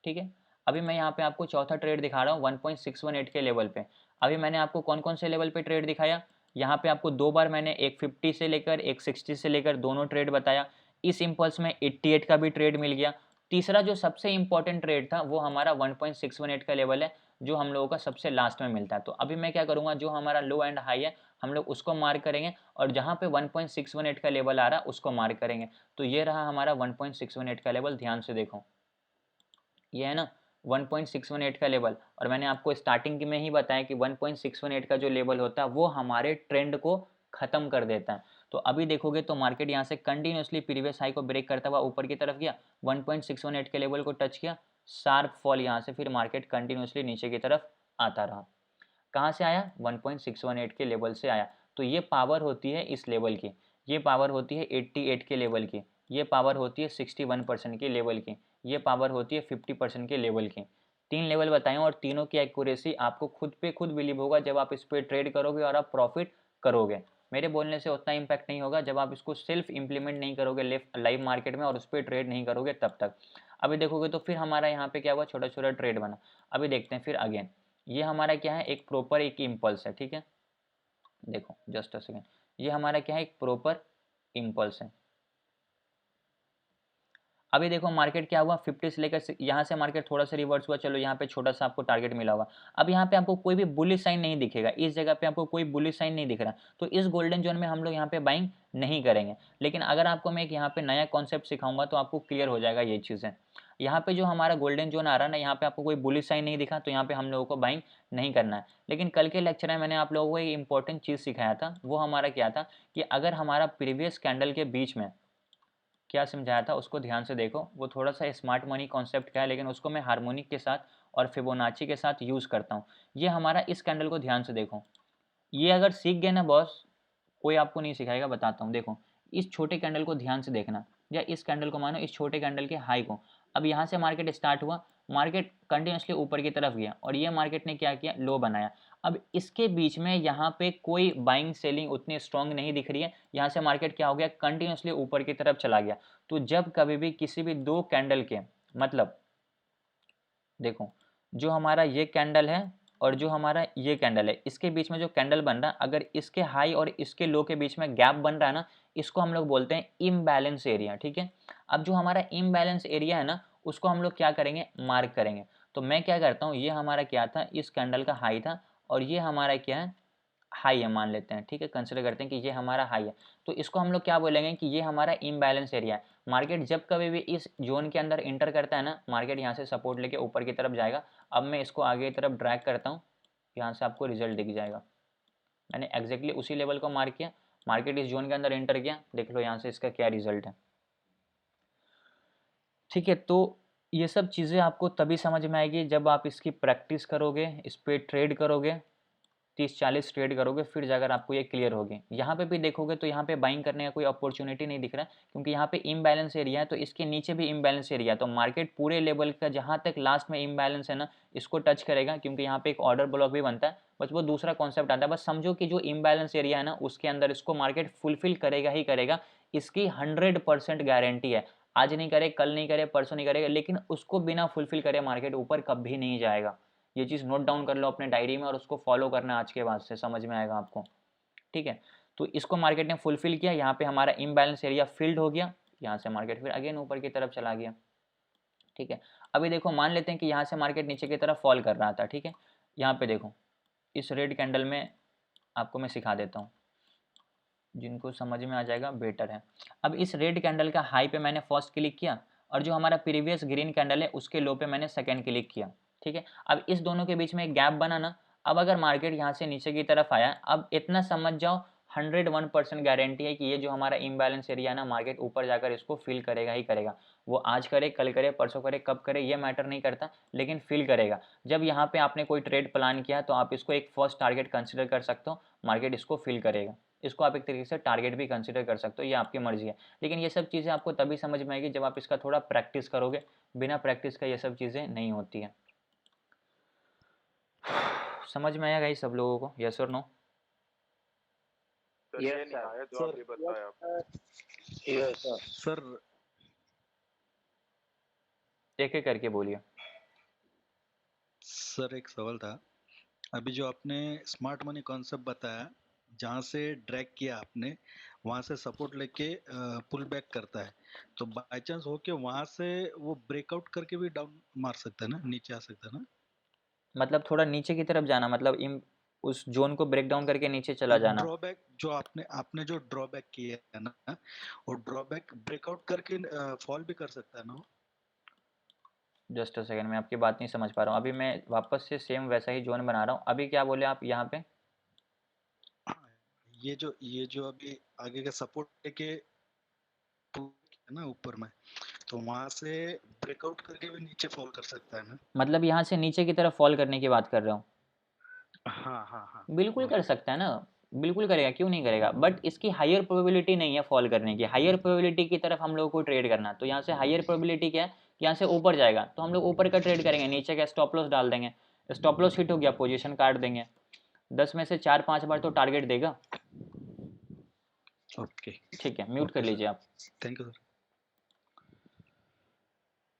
ठीक है, अभी मैं यहाँ पे आपको चौथा ट्रेड दिखा रहा हूँ 1.618 के लेवल पे। अभी मैंने आपको कौन कौन से लेवल पे ट्रेड दिखाया, यहाँ पे आपको दो बार मैंने एक 50 से लेकर एक 60 से लेकर दोनों ट्रेड बताया। इस इम्पल्स में 88 का भी ट्रेड मिल गया, तीसरा जो सबसे इंपॉर्टेंट ट्रेड था वो हमारा 1.618 का लेवल है, जो हम लोगों का सबसे लास्ट में मिलता है। तो अभी मैं क्या करूंगा, जो हमारा लो एंड हाई है हम लोग उसको मार्क करेंगे, और जहां पे 1.618 का लेवल आ रहा है उसको मार्क करेंगे। तो ये रहा हमारा 1.618 का लेवल, ध्यान से देखो ये है ना 1.618 का लेवल। और मैंने आपको स्टार्टिंग में ही बताया कि 1.618 का जो लेवल होता है वो हमारे ट्रेंड को खत्म कर देता है। तो अभी देखोगे तो मार्केट यहाँ से कंटिन्यूसली प्रीवियस हाई को ब्रेक करता हुआ ऊपर की तरफ गया, 1.618 के लेवल को टच किया, शार्प फॉल यहाँ से, फिर मार्केट कंटिन्यूसली नीचे की तरफ आता रहा। कहाँ से आया, 1.618 के लेवल से आया। तो ये पावर होती है इस लेवल की, ये पावर होती है 88 के लेवल की, ये पावर होती है 61% के लेवल की, ये पावर होती है 50% के लेवल की। 3 लेवल बताए और तीनों की एक्यूरेसी आपको खुद पे खुद बिलीव होगा जब आप इस पर ट्रेड करोगे और आप प्रॉफिट करोगे। मेरे बोलने से उतना इम्पैक्ट नहीं होगा जब आप इसको सेल्फ इंप्लीमेंट नहीं करोगे लाइव मार्केट में और उस पर ट्रेड नहीं करोगे तब तक। अभी देखोगे तो फिर हमारा यहाँ पे क्या हुआ, छोटा छोटा ट्रेड बना। अभी देखते हैं फिर अगेन, ये हमारा क्या है, एक प्रॉपर एक इम्पल्स है, ठीक है। देखो जस्ट अ सेकेंड, ये हमारा क्या है, एक प्रॉपर इम्पल्स है। अभी देखो मार्केट क्या हुआ, 50 से लेकर यहाँ से मार्केट थोड़ा सा रिवर्स हुआ, चलो यहाँ पे छोटा सा आपको टारगेट मिला हुआ। अब यहाँ पे आपको कोई भी बुलिश साइन नहीं दिखेगा, इस जगह पे आपको कोई बुलिश साइन नहीं दिख रहा, तो इस गोल्डन जोन में हम लोग यहाँ पे बाइंग नहीं करेंगे। लेकिन अगर आपको मैं एक यहाँ पे नया कॉन्सेप्ट सिखाऊंगा तो आपको क्लियर हो जाएगा ये चीज़ें। यहाँ पे जो हमारा गोल्डन जोन आ रहा है ना, यहाँ पे आपको कोई बुलिश साइन नहीं दिखा, तो यहाँ पे हम लोगों को बाइंग नहीं करना है। लेकिन कल के लेक्चर में मैंने आप लोगों को एक इंपॉर्टेंट चीज़ सिखाया था, वो हमारा क्या था कि अगर हमारा प्रीवियस कैंडल के बीच में क्या समझाया था उसको ध्यान से देखो। वो थोड़ा सा स्मार्ट मनी कॉन्सेप्ट का है, लेकिन उसको मैं हार्मोनिक के साथ और फिबोनाची के साथ यूज़ करता हूँ। ये हमारा इस कैंडल को ध्यान से देखो, ये अगर सीख गए ना बॉस, कोई आपको नहीं सिखाएगा, बताता हूँ। देखो इस छोटे कैंडल को ध्यान से देखना, या इस कैंडल को मानो, इस छोटे कैंडल के हाई को। अब यहाँ से मार्केट स्टार्ट हुआ, मार्केट कंटिन्यूसली ऊपर की तरफ गया और ये मार्केट ने क्या किया, लो बनाया। अब इसके बीच में यहाँ पे कोई बाइंग सेलिंग उतनी स्ट्रांग नहीं दिख रही है, यहाँ से मार्केट क्या हो गया, कंटिन्यूसली ऊपर की तरफ चला गया। तो जब कभी भी किसी भी दो कैंडल के, मतलब देखो जो हमारा ये कैंडल है और जो हमारा ये कैंडल है, इसके बीच में जो कैंडल बन रहा है, अगर इसके हाई और इसके लो के बीच में गैप बन रहा है ना, इसको हम लोग बोलते हैं इम्बैलेंस एरिया, ठीक है। अब जो हमारा इम्बैलेंस एरिया है ना, उसको हम लोग क्या करेंगे, मार्क करेंगे। तो मैं क्या करता हूँ, ये हमारा क्या था, इस कैंडल का हाई था, और ये हमारा क्या है, हाई है मान लेते हैं, ठीक है, कंसिडर करते हैं कि ये हमारा हाई है। तो इसको हम लोग क्या बोलेंगे कि ये हमारा इम्बैलेंस एरिया है। मार्केट जब कभी भी इस जोन के अंदर इंटर करता है ना, मार्केट यहाँ से सपोर्ट लेके ऊपर की तरफ जाएगा। अब मैं इसको आगे की तरफ ड्रैग करता हूँ, यहाँ से आपको रिजल्ट दिख जाएगा। मैंने एग्जैक्टली उसी लेवल को मार्क किया, मार्केट इस जोन के अंदर एंटर किया, देख लो यहाँ से इसका क्या रिजल्ट है, ठीक है। तो ये सब चीज़ें आपको तभी समझ में आएगी जब आप इसकी प्रैक्टिस करोगे, इस पर ट्रेड करोगे, 30-40 ट्रेड करोगे, फिर जाकर आपको ये क्लियर होगी। यहाँ पे भी देखोगे तो यहाँ पे बाइंग करने का कोई अपॉर्चुनिटी नहीं दिख रहा, क्योंकि यहाँ पे इम्बैलेंस एरिया है, तो इसके नीचे भी इम्बैलेंस एरिया है। तो मार्केट पूरे लेवल का जहाँ तक लास्ट में इम्बैलेंस है ना, इसको टच करेगा, क्योंकि यहाँ पे एक ऑर्डर ब्लॉक भी बनता है। बस वो दूसरा कॉन्सेप्ट आता है, बस समझो कि जो इम्बैलेंस एरिया है ना, उसके अंदर इसको मार्केट फुलफिल करेगा ही करेगा, इसकी 100% गारंटी है। आज नहीं करे, कल नहीं करे, परसों नहीं करेगा, लेकिन उसको बिना फुलफिल करे मार्केट ऊपर कभी नहीं जाएगा। ये चीज़ नोट डाउन कर लो अपने डायरी में और उसको फॉलो करना आज के बाद से, समझ में आएगा आपको, ठीक है। तो इसको मार्केट ने फुलफिल किया, यहाँ पे हमारा इम्बैलेंस एरिया फिल्ड हो गया, यहाँ से मार्केट फिर अगेन ऊपर की तरफ चला गया, ठीक है। अभी देखो मान लेते हैं कि यहाँ से मार्केट नीचे की तरफ फॉल कर रहा था, ठीक है। यहाँ पे देखो इस रेड कैंडल में आपको मैं सिखा देता हूँ, जिनको समझ में आ जाएगा बेटर है। अब इस रेड कैंडल का हाई पे मैंने फर्स्ट क्लिक किया, और जो हमारा प्रीवियस ग्रीन कैंडल है उसके लो पे मैंने सेकंड क्लिक किया, ठीक है। अब इस दोनों के बीच में एक गैप बना ना, अब अगर मार्केट यहाँ से नीचे की तरफ आया, अब इतना समझ जाओ 101% गारंटी है कि ये जो हमारा इम्बैलेंस एरिया है ना, मार्केट ऊपर जाकर इसको फिल करेगा ही करेगा। वो आज करे, कल करे, परसों करे, कब करे ये मैटर नहीं करता, लेकिन फिल करेगा। जब यहाँ पे आपने कोई ट्रेड प्लान किया तो आप इसको एक फर्स्ट टारगेट कंसिडर कर सकते हो, मार्केट इसको फिल करेगा। इसको आप एक तरीके से टारगेट भी कंसिडर कर सकते हो, ये आपकी मर्जी है। लेकिन ये सब चीज़ें आपको तभी समझ में आएगी जब आप इसका थोड़ा प्रैक्टिस करोगे, बिना प्रैक्टिस का ये सब चीज़ें नहीं होती है। समझ में आया गाइस सब लोगों को, यस और नो? ये नहीं आया जो आपने बताया। Yes sir. एक एक करके बोलिए। सर एक सवाल था, अभी जो आपने स्मार्ट मनी कॉन्सेप्ट बताया जहाँ से ड्रैग किया आपने वहां से सपोर्ट लेके पुल बैक करता है, तो बाय चांस हो के वहां से वो ब्रेकआउट करके भी डाउन मार सकता है ना, नीचे आ सकता है ना। मतलब थोड़ा नीचे की तरफ जाना, मतलब उस जोन को ब्रेक डाउन करके नीचे चला जाना। ड्रॉबैक जो आपने आपने जो ड्रॉबैक किया है ना, वो ड्रॉबैक ब्रेकआउट करके फॉल भी कर सकता है ना। जस्ट अ सेकंड, मैं आपकी बात नहीं समझ पा रहा हूँ। अभी मैं वापस से सेम वैसा ही जोन बना रहा हूँ। अभी क्या बोले आप यहाँ पे? हाँ, ये जो अभी आगे का सपोर्ट लेके है ना ऊपर में, तो वहां से ब्रेकआउट करके भी नीचे फॉल कर सकता है ना। मतलब यहाँ से नीचे की तरफ फॉल करने की बात कर रहा हूँ। हाँ हाँ हाँ, बिल्कुल कर वही। सकता है ना, बिल्कुल करेगा, क्यों नहीं करेगा। बट इसकी हायर प्रोबेबिलिटी नहीं है फॉल करने की। हायर प्रोबेबिलिटी की तरफ हम लोगों को ट्रेड करना है। तो यहाँ से हायर प्रोबेबिलिटी क्या है कि यहाँ से ऊपर जाएगा, तो हम लोग ऊपर का ट्रेड करेंगे। नीचे का स्टॉप लॉस डाल देंगे, स्टॉप लॉस हिट हो गया, पोजीशन काट देंगे। 10 में से 4-5 बार तो टारगेट देगा। ओके ठीक है, म्यूट कर ओके सर, लीजिए आप। Thank you sir.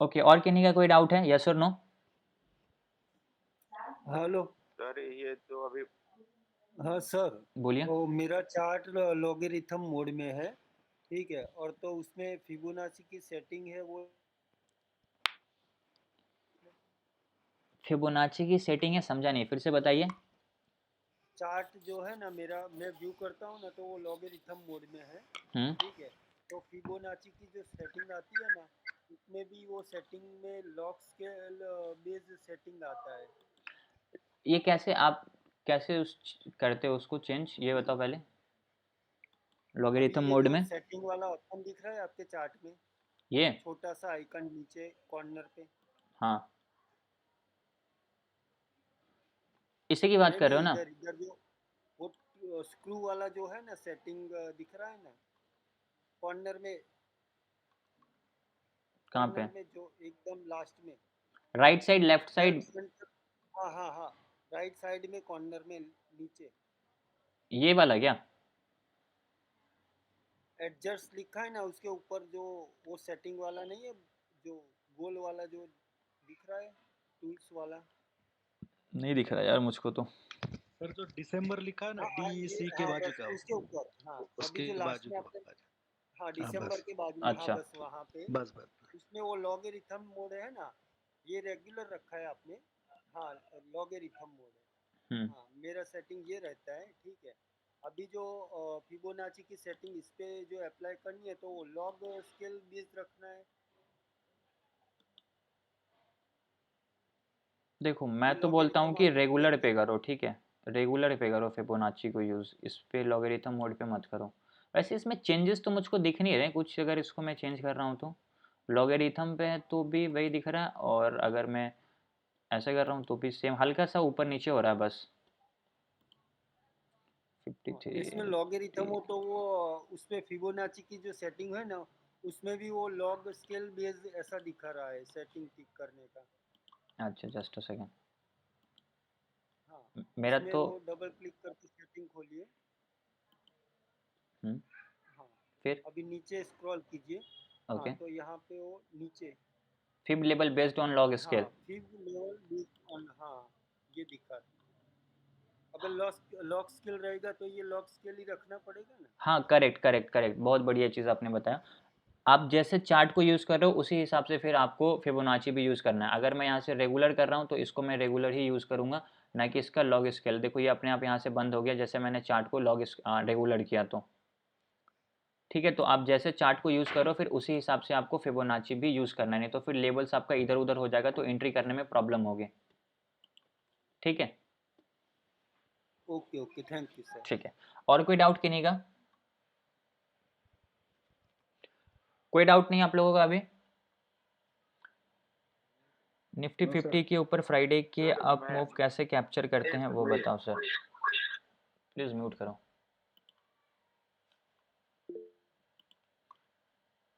ओके, और किन्हीं का कोई डाउट है? यस और नो? हेलो सर ये जो अभी हाँ सर, बोलिए। वो मेरा चार्ट लॉगरिथम मोड में है, ठीक है, और तो उसमें फिबोनाची की सेटिंग है वो फिबोनाची की सेटिंग है, समझा नहीं, फिर से बताइए। चार्ट जो है ना मेरा, मैं व्यू करता हूँ ना तो वो लॉगरिथम मोड में है, हम्म ठीक है। तो फिबोनाची की जो सेटिंग आती है ना, उसमें भी वो सेटिंग में लॉग स्केल बेस्ड सेटिंग आता है। ये कैसे आप कैसे करते हो उसको चेंज, ये बताओ पहले। अभी लॉगरिथम ये मोड जो में सेटिंग वाला ऑप्शन दिख रहा है आपके चार्ट में, ये, छोटा सा आइकन नीचे कॉर्नर पे। हाँ, इसी की बात नहीं कर रहे नहीं, हो ना? इधर इधर जो वो स्क्रू वाला जो है ना सेटिंग दिख रहा है ना कॉर्नर में, कहाँ पे? कॉर्नर में जो एकदम लास्ट में, right side, left side? Centre. हाँ हाँ हाँ, राइट साइड में कॉर्नर में नीचे ये वाला क्या? एडजस्ट लिखा है ना, उसके ऊपर जो वो सेटिंग वाला नहीं है, जो गोल वाला जो दिख रहा है, टूल्स वाला। नहीं दिख रहा यार मुझको तो। सर जो दिसंबर लिखा है ना, हाँ हाँ, डी ये सी के हाँ बाजू बस का, उसके ऊपर, हाँ अभी उसके जो लास्ट बाजू में के आपने, बाजू। हाँ हाँ दिसंबर बस के बाजू में, हाँ अच्छा, बस वहाँ पे बस बस। उसमें वो लॉगरिथम मोड है ना, ये रेगुलर रखा है आपने। हाँ, लॉगरिथम मोड है। हम्म हाँ, मेरा सेटिंग ये रहता है, ठीक है। अभी जो फिबोनाची की सेटिंग इस पे जो अप्लाई करनी है तो वो लॉग स्केल बेस्ड रखना है। देखो ये मैं तो बोलता हूँ लॉगरिथम कि आपको रेगुलर पे कैसे, करो, ठीक है। रेगुलर पे करो फिबोनाची को यूज़, इस पे लॉगरिथम मोड पे मत करो। वैसे इसमें चेंजेस तो मुझको दिख नहीं रहे कुछ, अगर इसको मैं चेंज कर रहा हूँ तो। लॉगरिथम पे है तो भी वही दिख रहा है, और अगर मैं ऐसे कर रहा हूँ तो भी सेम, हल्का सा ऊपर नीचे हो रहा है बस। इसमें 53 लॉगरिथम 50। हो तो वो उसमें फिबोनाची की जो सेटिंग है ना, उसमें भी वो लॉग स्केल बेस्ड ऐसा दिखा रहा है सेटिंग ठीक करने का। अच्छा, जस्ट अ सेकेंड। हाँ, मेरा इसमें तो वो डबल क्लिक करके सेटिंग खोलिए। हम्म, हाँ, फिर अभी नीचे स्क्रॉल कीजिए। हाँ, ओके। तो यहाँ पे वो नीचे, fib level based on log हाँ scale. Fib level based on, हाँ ये दिखा है। अगर लॉक स्केल रहेगा तो ये लॉक स्केल ही रखना पड़ेगा ना। हाँ, करेक्ट करेक्ट करेक्ट, बहुत बढ़िया चीज़ आपने बताया। आप जैसे चार्ट को यूज़ कर रहे हो उसी हिसाब से फिर आपको फिबोनाची भी यूज़ करना है। अगर मैं यहाँ से रेगुलर कर रहा हूँ तो इसको मैं रेगुलर ही यूज़ करूँगा, ना कि इसका लॉग स्केल। देखो ये अपने आप यहाँ से बंद हो गया, जैसे मैंने चार्ट को रेगुलर किया तो। ठीक है, तो आप जैसे चार्ट को यूज़ करो फिर उसी हिसाब से आपको फिबोनाची भी यूज़ करना है, नहीं तो फिर लेबल्स आपका इधर उधर हो जाएगा तो एंट्री करने में प्रॉब्लम होगी। ठीक है। Okay okay, thank you sir. ठीक है, और कोई डाउट किन्हीं का? कोई डाउट नहीं आप लोगों का अभी? निफ्टी 50 के ऊपर फ्राइडे के सर अप मैं मूव कैसे कैप्चर करते हैं वो बताओ सर। प्लीज़ म्यूट करो।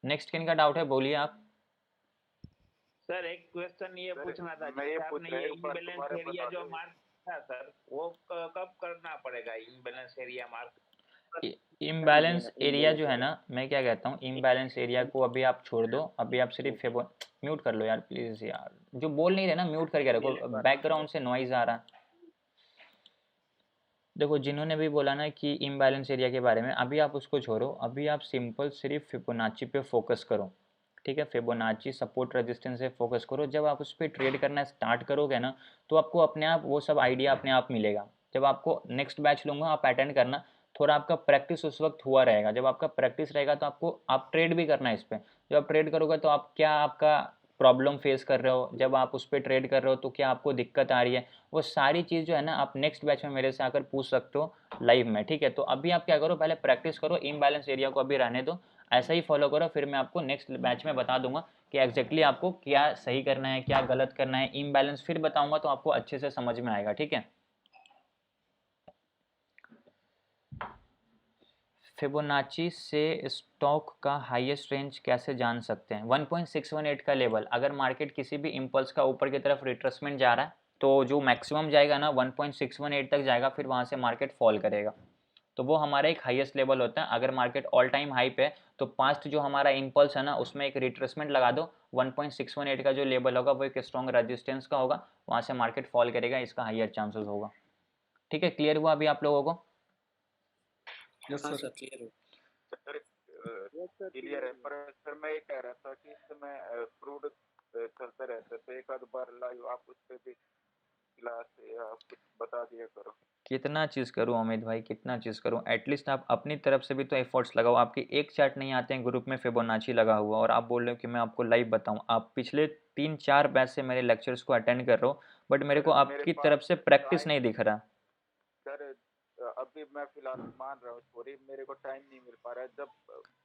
नेक्स्ट किन का डाउट है, बोलिए आप। सर एक क्वेश्चन ये सर पूछना था, मैं ये जैसे पूछ आपने रहा ये एक बार इम्बैलेंस दोबारा एरिया बता जो दो। मार्क था सर, वो कब करना पड़ेगा imbalance area mark? Imbalance area जो है ना, मैं क्या कहता हूँ, इम्बैलेंस एरिया को अभी आप छोड़ दो। अभी आप सिर्फ म्यूट कर लो यार प्लीज़ यार, जो बोल नहीं रहे ना म्यूट करके रखो, बैकग्राउंड से नॉइज़ आ रहा है। देखो जिन्होंने भी बोला ना कि इम्बैलेंस एरिया के बारे में, अभी आप उसको छोड़ो, अभी आप सिंपल सिर्फ फिबोनाची पे फोकस करो, ठीक है। फिबोनाची सपोर्ट रेजिस्टेंस पे फोकस करो। जब आप उस पर ट्रेड करना स्टार्ट करोगे ना, तो आपको अपने आप वो सब आइडिया अपने आप मिलेगा। जब आपको नेक्स्ट बैच लूँगा आप अटेंड करना, थोड़ा आपका प्रैक्टिस उस वक्त हुआ रहेगा। जब आपका प्रैक्टिस रहेगा तो आपको आप ट्रेड भी करना है इस पर। जब आप ट्रेड करोगे तो आप क्या आपका प्रॉब्लम फेस कर रहे हो, जब आप उस पर ट्रेड कर रहे हो तो क्या आपको दिक्कत आ रही है, वो सारी चीज़ जो है ना आप नेक्स्ट बैच में मेरे से आकर पूछ सकते हो लाइव में, ठीक है। तो अभी आप क्या करो, पहले प्रैक्टिस करो, इम्बैलेंस एरिया को अभी रहने दो, ऐसा ही फॉलो करो, फिर मैं आपको नेक्स्ट बैच में बता दूंगा कि एग्जैक्टली आपको क्या सही करना है क्या गलत करना है। इम्बैलेंस फिर बताऊंगा तो आपको अच्छे से समझ में आएगा, ठीक है। फिबोनाची से स्टॉक का हाईएस्ट रेंज कैसे जान सकते हैं? 1.618 का लेवल, अगर मार्केट किसी भी इम्पल्स का ऊपर की तरफ रिट्रेसमेंट जा रहा है तो जो मैक्सिमम जाएगा ना 1.618 तक जाएगा, फिर वहाँ से मार्केट फॉल करेगा। तो वो हमारा एक हाईएस्ट लेवल होता है। अगर मार्केट ऑल टाइम हाई पे है तो पास्ट जो हमारा इम्पल्स है ना उसमें एक रिट्रेसमेंट लगा दो, 1.618 का जो लेवल होगा वो एक स्ट्रॉन्ग रेजिस्टेंस का होगा, वहाँ से मार्केट फॉल करेगा, इसका हाईयर चांसेस होगा, ठीक है। क्लियर हुआ अभी आप लोगों को? यस हाँ सर। सर क्लियर हो। सर क्लियर है, पर सर मैं ये कह रहा था कि इस समय क्रूड चलते रहते तो एक आध बार लाइव आप उस पर भी क्लास या कुछ बता दिया करो। कितना चीज़ करूँ अमित भाई, कितना चीज़ करूँ? एटलीस्ट आप अपनी तरफ से भी तो एफर्ट्स लगाओ। आपके एक चार्ट नहीं आते हैं ग्रुप में फिबोनाची लगा हुआ और आप बोल रहे हो कि मैं आपको लाइव बताऊँ। आप पिछले 3-4 बैच से मेरे लेक्चर्स को अटेंड कर रहे हो, बट मेरे को आपकी तरफ से प्रैक्टिस नहीं दिख रहा। सर अभी मैं फिलहाल मान रहा हूँ, सॉरी मेरे को टाइम नहीं मिल पा रहा है। जब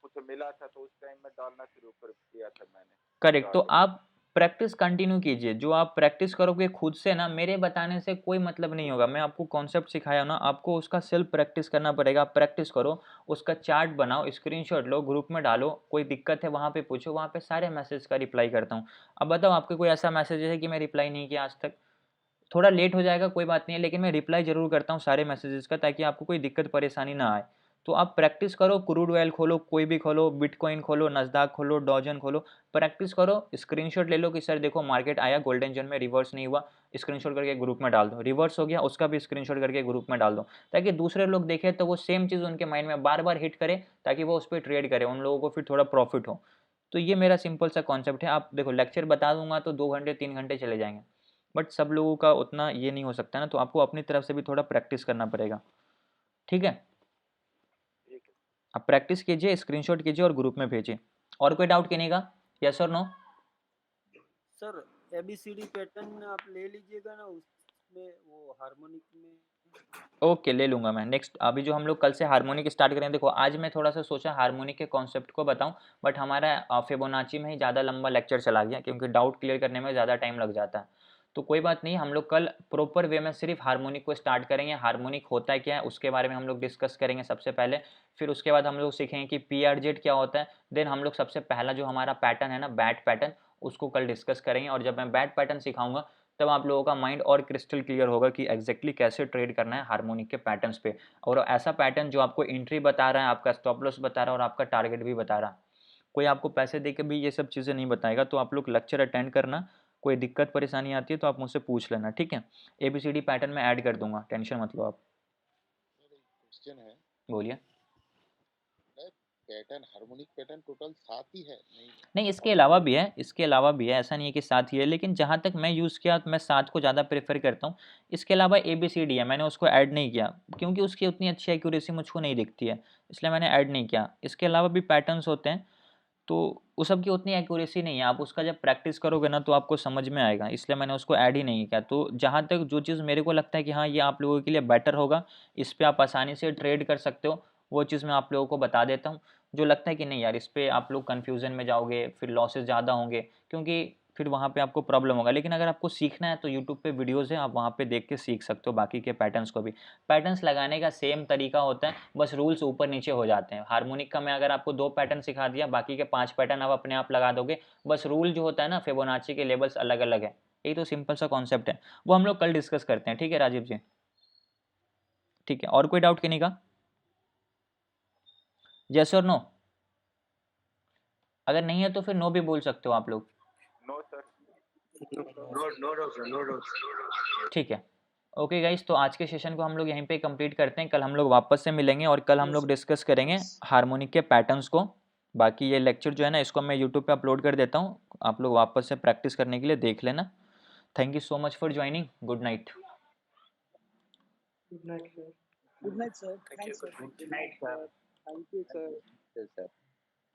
कुछ मिला था तो उस टाइम में डालना शुरू कर दिया था मैंने। करेक्ट। तो आप प्रैक्टिस कंटिन्यू कीजिए। जो आप प्रैक्टिस करोगे खुद से ना, मेरे बताने से कोई मतलब नहीं होगा। मैं आपको कॉन्सेप्ट सिखाया ना, आपको उसका सेल्फ प्रैक्टिस करना पड़ेगा। आप प्रैक्टिस करो, उसका चार्ट बनाओ, स्क्रीनशॉट लो, ग्रुप में डालो, कोई दिक्कत है वहाँ पे पूछो, वहाँ पे सारे मैसेज का रिप्लाई करता हूँ। अब बताओ आपके कोई ऐसा मैसेज है कि मैं रिप्लाई नहीं किया आज तक? थोड़ा लेट हो जाएगा कोई बात नहीं है, लेकिन मैं रिप्लाई जरूर करता हूँ सारे मैसेजेस का, ताकि आपको कोई दिक्कत परेशानी ना आए। तो आप प्रैक्टिस करो, क्रूड ऑयल खोलो, कोई भी खोलो, बिटकॉइन खोलो, नस्दाक खोलो, डॉजन खोलो, प्रैक्टिस करो, स्क्रीनशॉट ले लो कि सर देखो मार्केट आया गोल्डन जोन में, रिवर्स नहीं हुआ, स्क्रीनशॉट करके ग्रुप में डाल दो। रिवर्स हो गया उसका भी स्क्रीनशॉट करके ग्रुप में डाल दो, ताकि दूसरे लोग देखें तो वो सेम चीज़ उनके माइंड में बार बार हिट करे, ताकि वो उस पर ट्रेड करे, उन लोगों को फिर थोड़ा प्रॉफिट हो। तो ये मेरा सिंपल सा कॉन्सेप्ट है। आप देखो लेक्चर बता दूंगा तो 2 घंटे 3 घंटे चले जाएंगे, बट सब लोगों का उतना ये नहीं हो सकता ना, तो आपको अपनी तरफ से भी थोड़ा प्रैक्टिस करना पड़ेगा, ठीक है। आप प्रैक्टिस कीजिए, स्क्रीनशॉट कीजिए और ग्रुप में भेजिए। और कोई डाउट कहने का? यस और नो? सर ABCD पैटर्न आप ले लीजिएगा ना, उसमें वो हार्मोनिक में। ओके ले लूंगा मैं। नेक्स्ट अभी जो हम लोग कल से हार्मोनिक स्टार्ट करेंगे, देखो आज मैं थोड़ा सा सोचा हार्मोनिक के कॉन्सेप्ट को बताऊं, बट हमारा फिबोनाची में ही ज़्यादा लंबा लेक्चर चला गया, क्योंकि डाउट क्लियर करने में ज़्यादा टाइम लग जाता है। तो कोई बात नहीं, हम लोग कल प्रॉपर वे में सिर्फ हार्मोनिक को स्टार्ट करेंगे। हार्मोनिक होता है क्या है उसके बारे में हम लोग डिस्कस करेंगे सबसे पहले, फिर उसके बाद हम लोग सीखेंगे कि PRZ क्या होता है। देन हम लोग सबसे पहला जो हमारा पैटर्न है ना बैट पैटर्न, उसको कल डिस्कस करेंगे। और जब मैं बैट पैटर्न सिखाऊंगा तब आप लोगों का माइंड और क्रिस्टल क्लियर होगा कि एग्जैक्टली कैसे ट्रेड करना है हार्मोनिक के पैटर्न्स पे। और ऐसा पैटर्न जो आपको एंट्री बता रहा है, आपका स्टॉप लॉस बता रहा है और आपका टारगेट भी बता रहा है। कोई आपको पैसे दे के भी ये सब चीज़ें नहीं बताएगा। तो आप लोग लेक्चर अटेंड करना, कोई दिक्कत परेशानी आती है तो आप मुझसे पूछ लेना, ठीक है। ABCD पैटर्न में ऐड कर दूंगा, टेंशन मत लो आप। क्वेश्चन है, बोलिए। पैटर्न हार्मोनिक पैटर्न टोटल 7 ही है? नहीं इसके अलावा भी है, इसके अलावा भी है, ऐसा नहीं है कि 7 ही है, लेकिन जहाँ तक मैं यूज़ किया तो मैं 7 को ज़्यादा प्रेफर करता हूँ। इसके अलावा ABCD है, मैंने उसको ऐड नहीं किया क्योंकि उसकी उतनी अच्छी एक्यूरेसी मुझको नहीं दिखती है, इसलिए मैंने ऐड नहीं किया। इसके अलावा भी पैटर्न्स होते हैं तो उस सब की उतनी एक्यूरेसी नहीं है, आप उसका जब प्रैक्टिस करोगे ना तो आपको समझ में आएगा, इसलिए मैंने उसको ऐड ही नहीं किया। तो जहाँ तक जो चीज़ मेरे को लगता है कि हाँ ये आप लोगों के लिए बेटर होगा, इस पर आप आसानी से ट्रेड कर सकते हो, वो चीज़ मैं आप लोगों को बता देता हूँ। जो लगता है कि नहीं यार इस पर आप लोग कन्फ्यूज़न में जाओगे, फिर लॉसेज ज़्यादा होंगे, क्योंकि फिर वहाँ पे आपको प्रॉब्लम होगा। लेकिन अगर आपको सीखना है तो यूट्यूब पे वीडियोज़ हैं, आप वहाँ पे देख के सीख सकते हो बाकी के पैटर्न्स को भी। पैटर्न्स लगाने का सेम तरीका होता है, बस रूल्स ऊपर नीचे हो जाते हैं। हार्मोनिक का मैं अगर आपको 2 पैटर्न सिखा दिया, बाकी के 5 पैटर्न आप अपने आप लगा दोगे, बस रूल जो होता है ना फिबोनाची के लेवल्स अलग अलग है। यही तो सिंपल सा कॉन्सेप्ट है, वो हम लोग कल डिस्कस करते हैं, ठीक है राजीव जी? ठीक है, और कोई डाउट कहने का? यस और नो? अगर नहीं है तो फिर नो भी बोल सकते हो आप लोग। No sir. No doubt sir, no doubt. ठीक है, ओके गाइस, तो आज के सेशन को हम लोग यहीं पे कंप्लीट करते हैं। कल हम लोग वापस से मिलेंगे और कल हम लोग डिस्कस करेंगे हार्मोनिक के पैटर्न्स को। बाकी ये लेक्चर जो है ना, इसको मैं यूट्यूब पे अपलोड कर देता हूँ, आप लोग वापस से प्रैक्टिस करने के लिए देख लेना। Thank you so much for joining. Good night. Good night sir. Thank you. Good night, sir. Thank you sir. Yes, sir.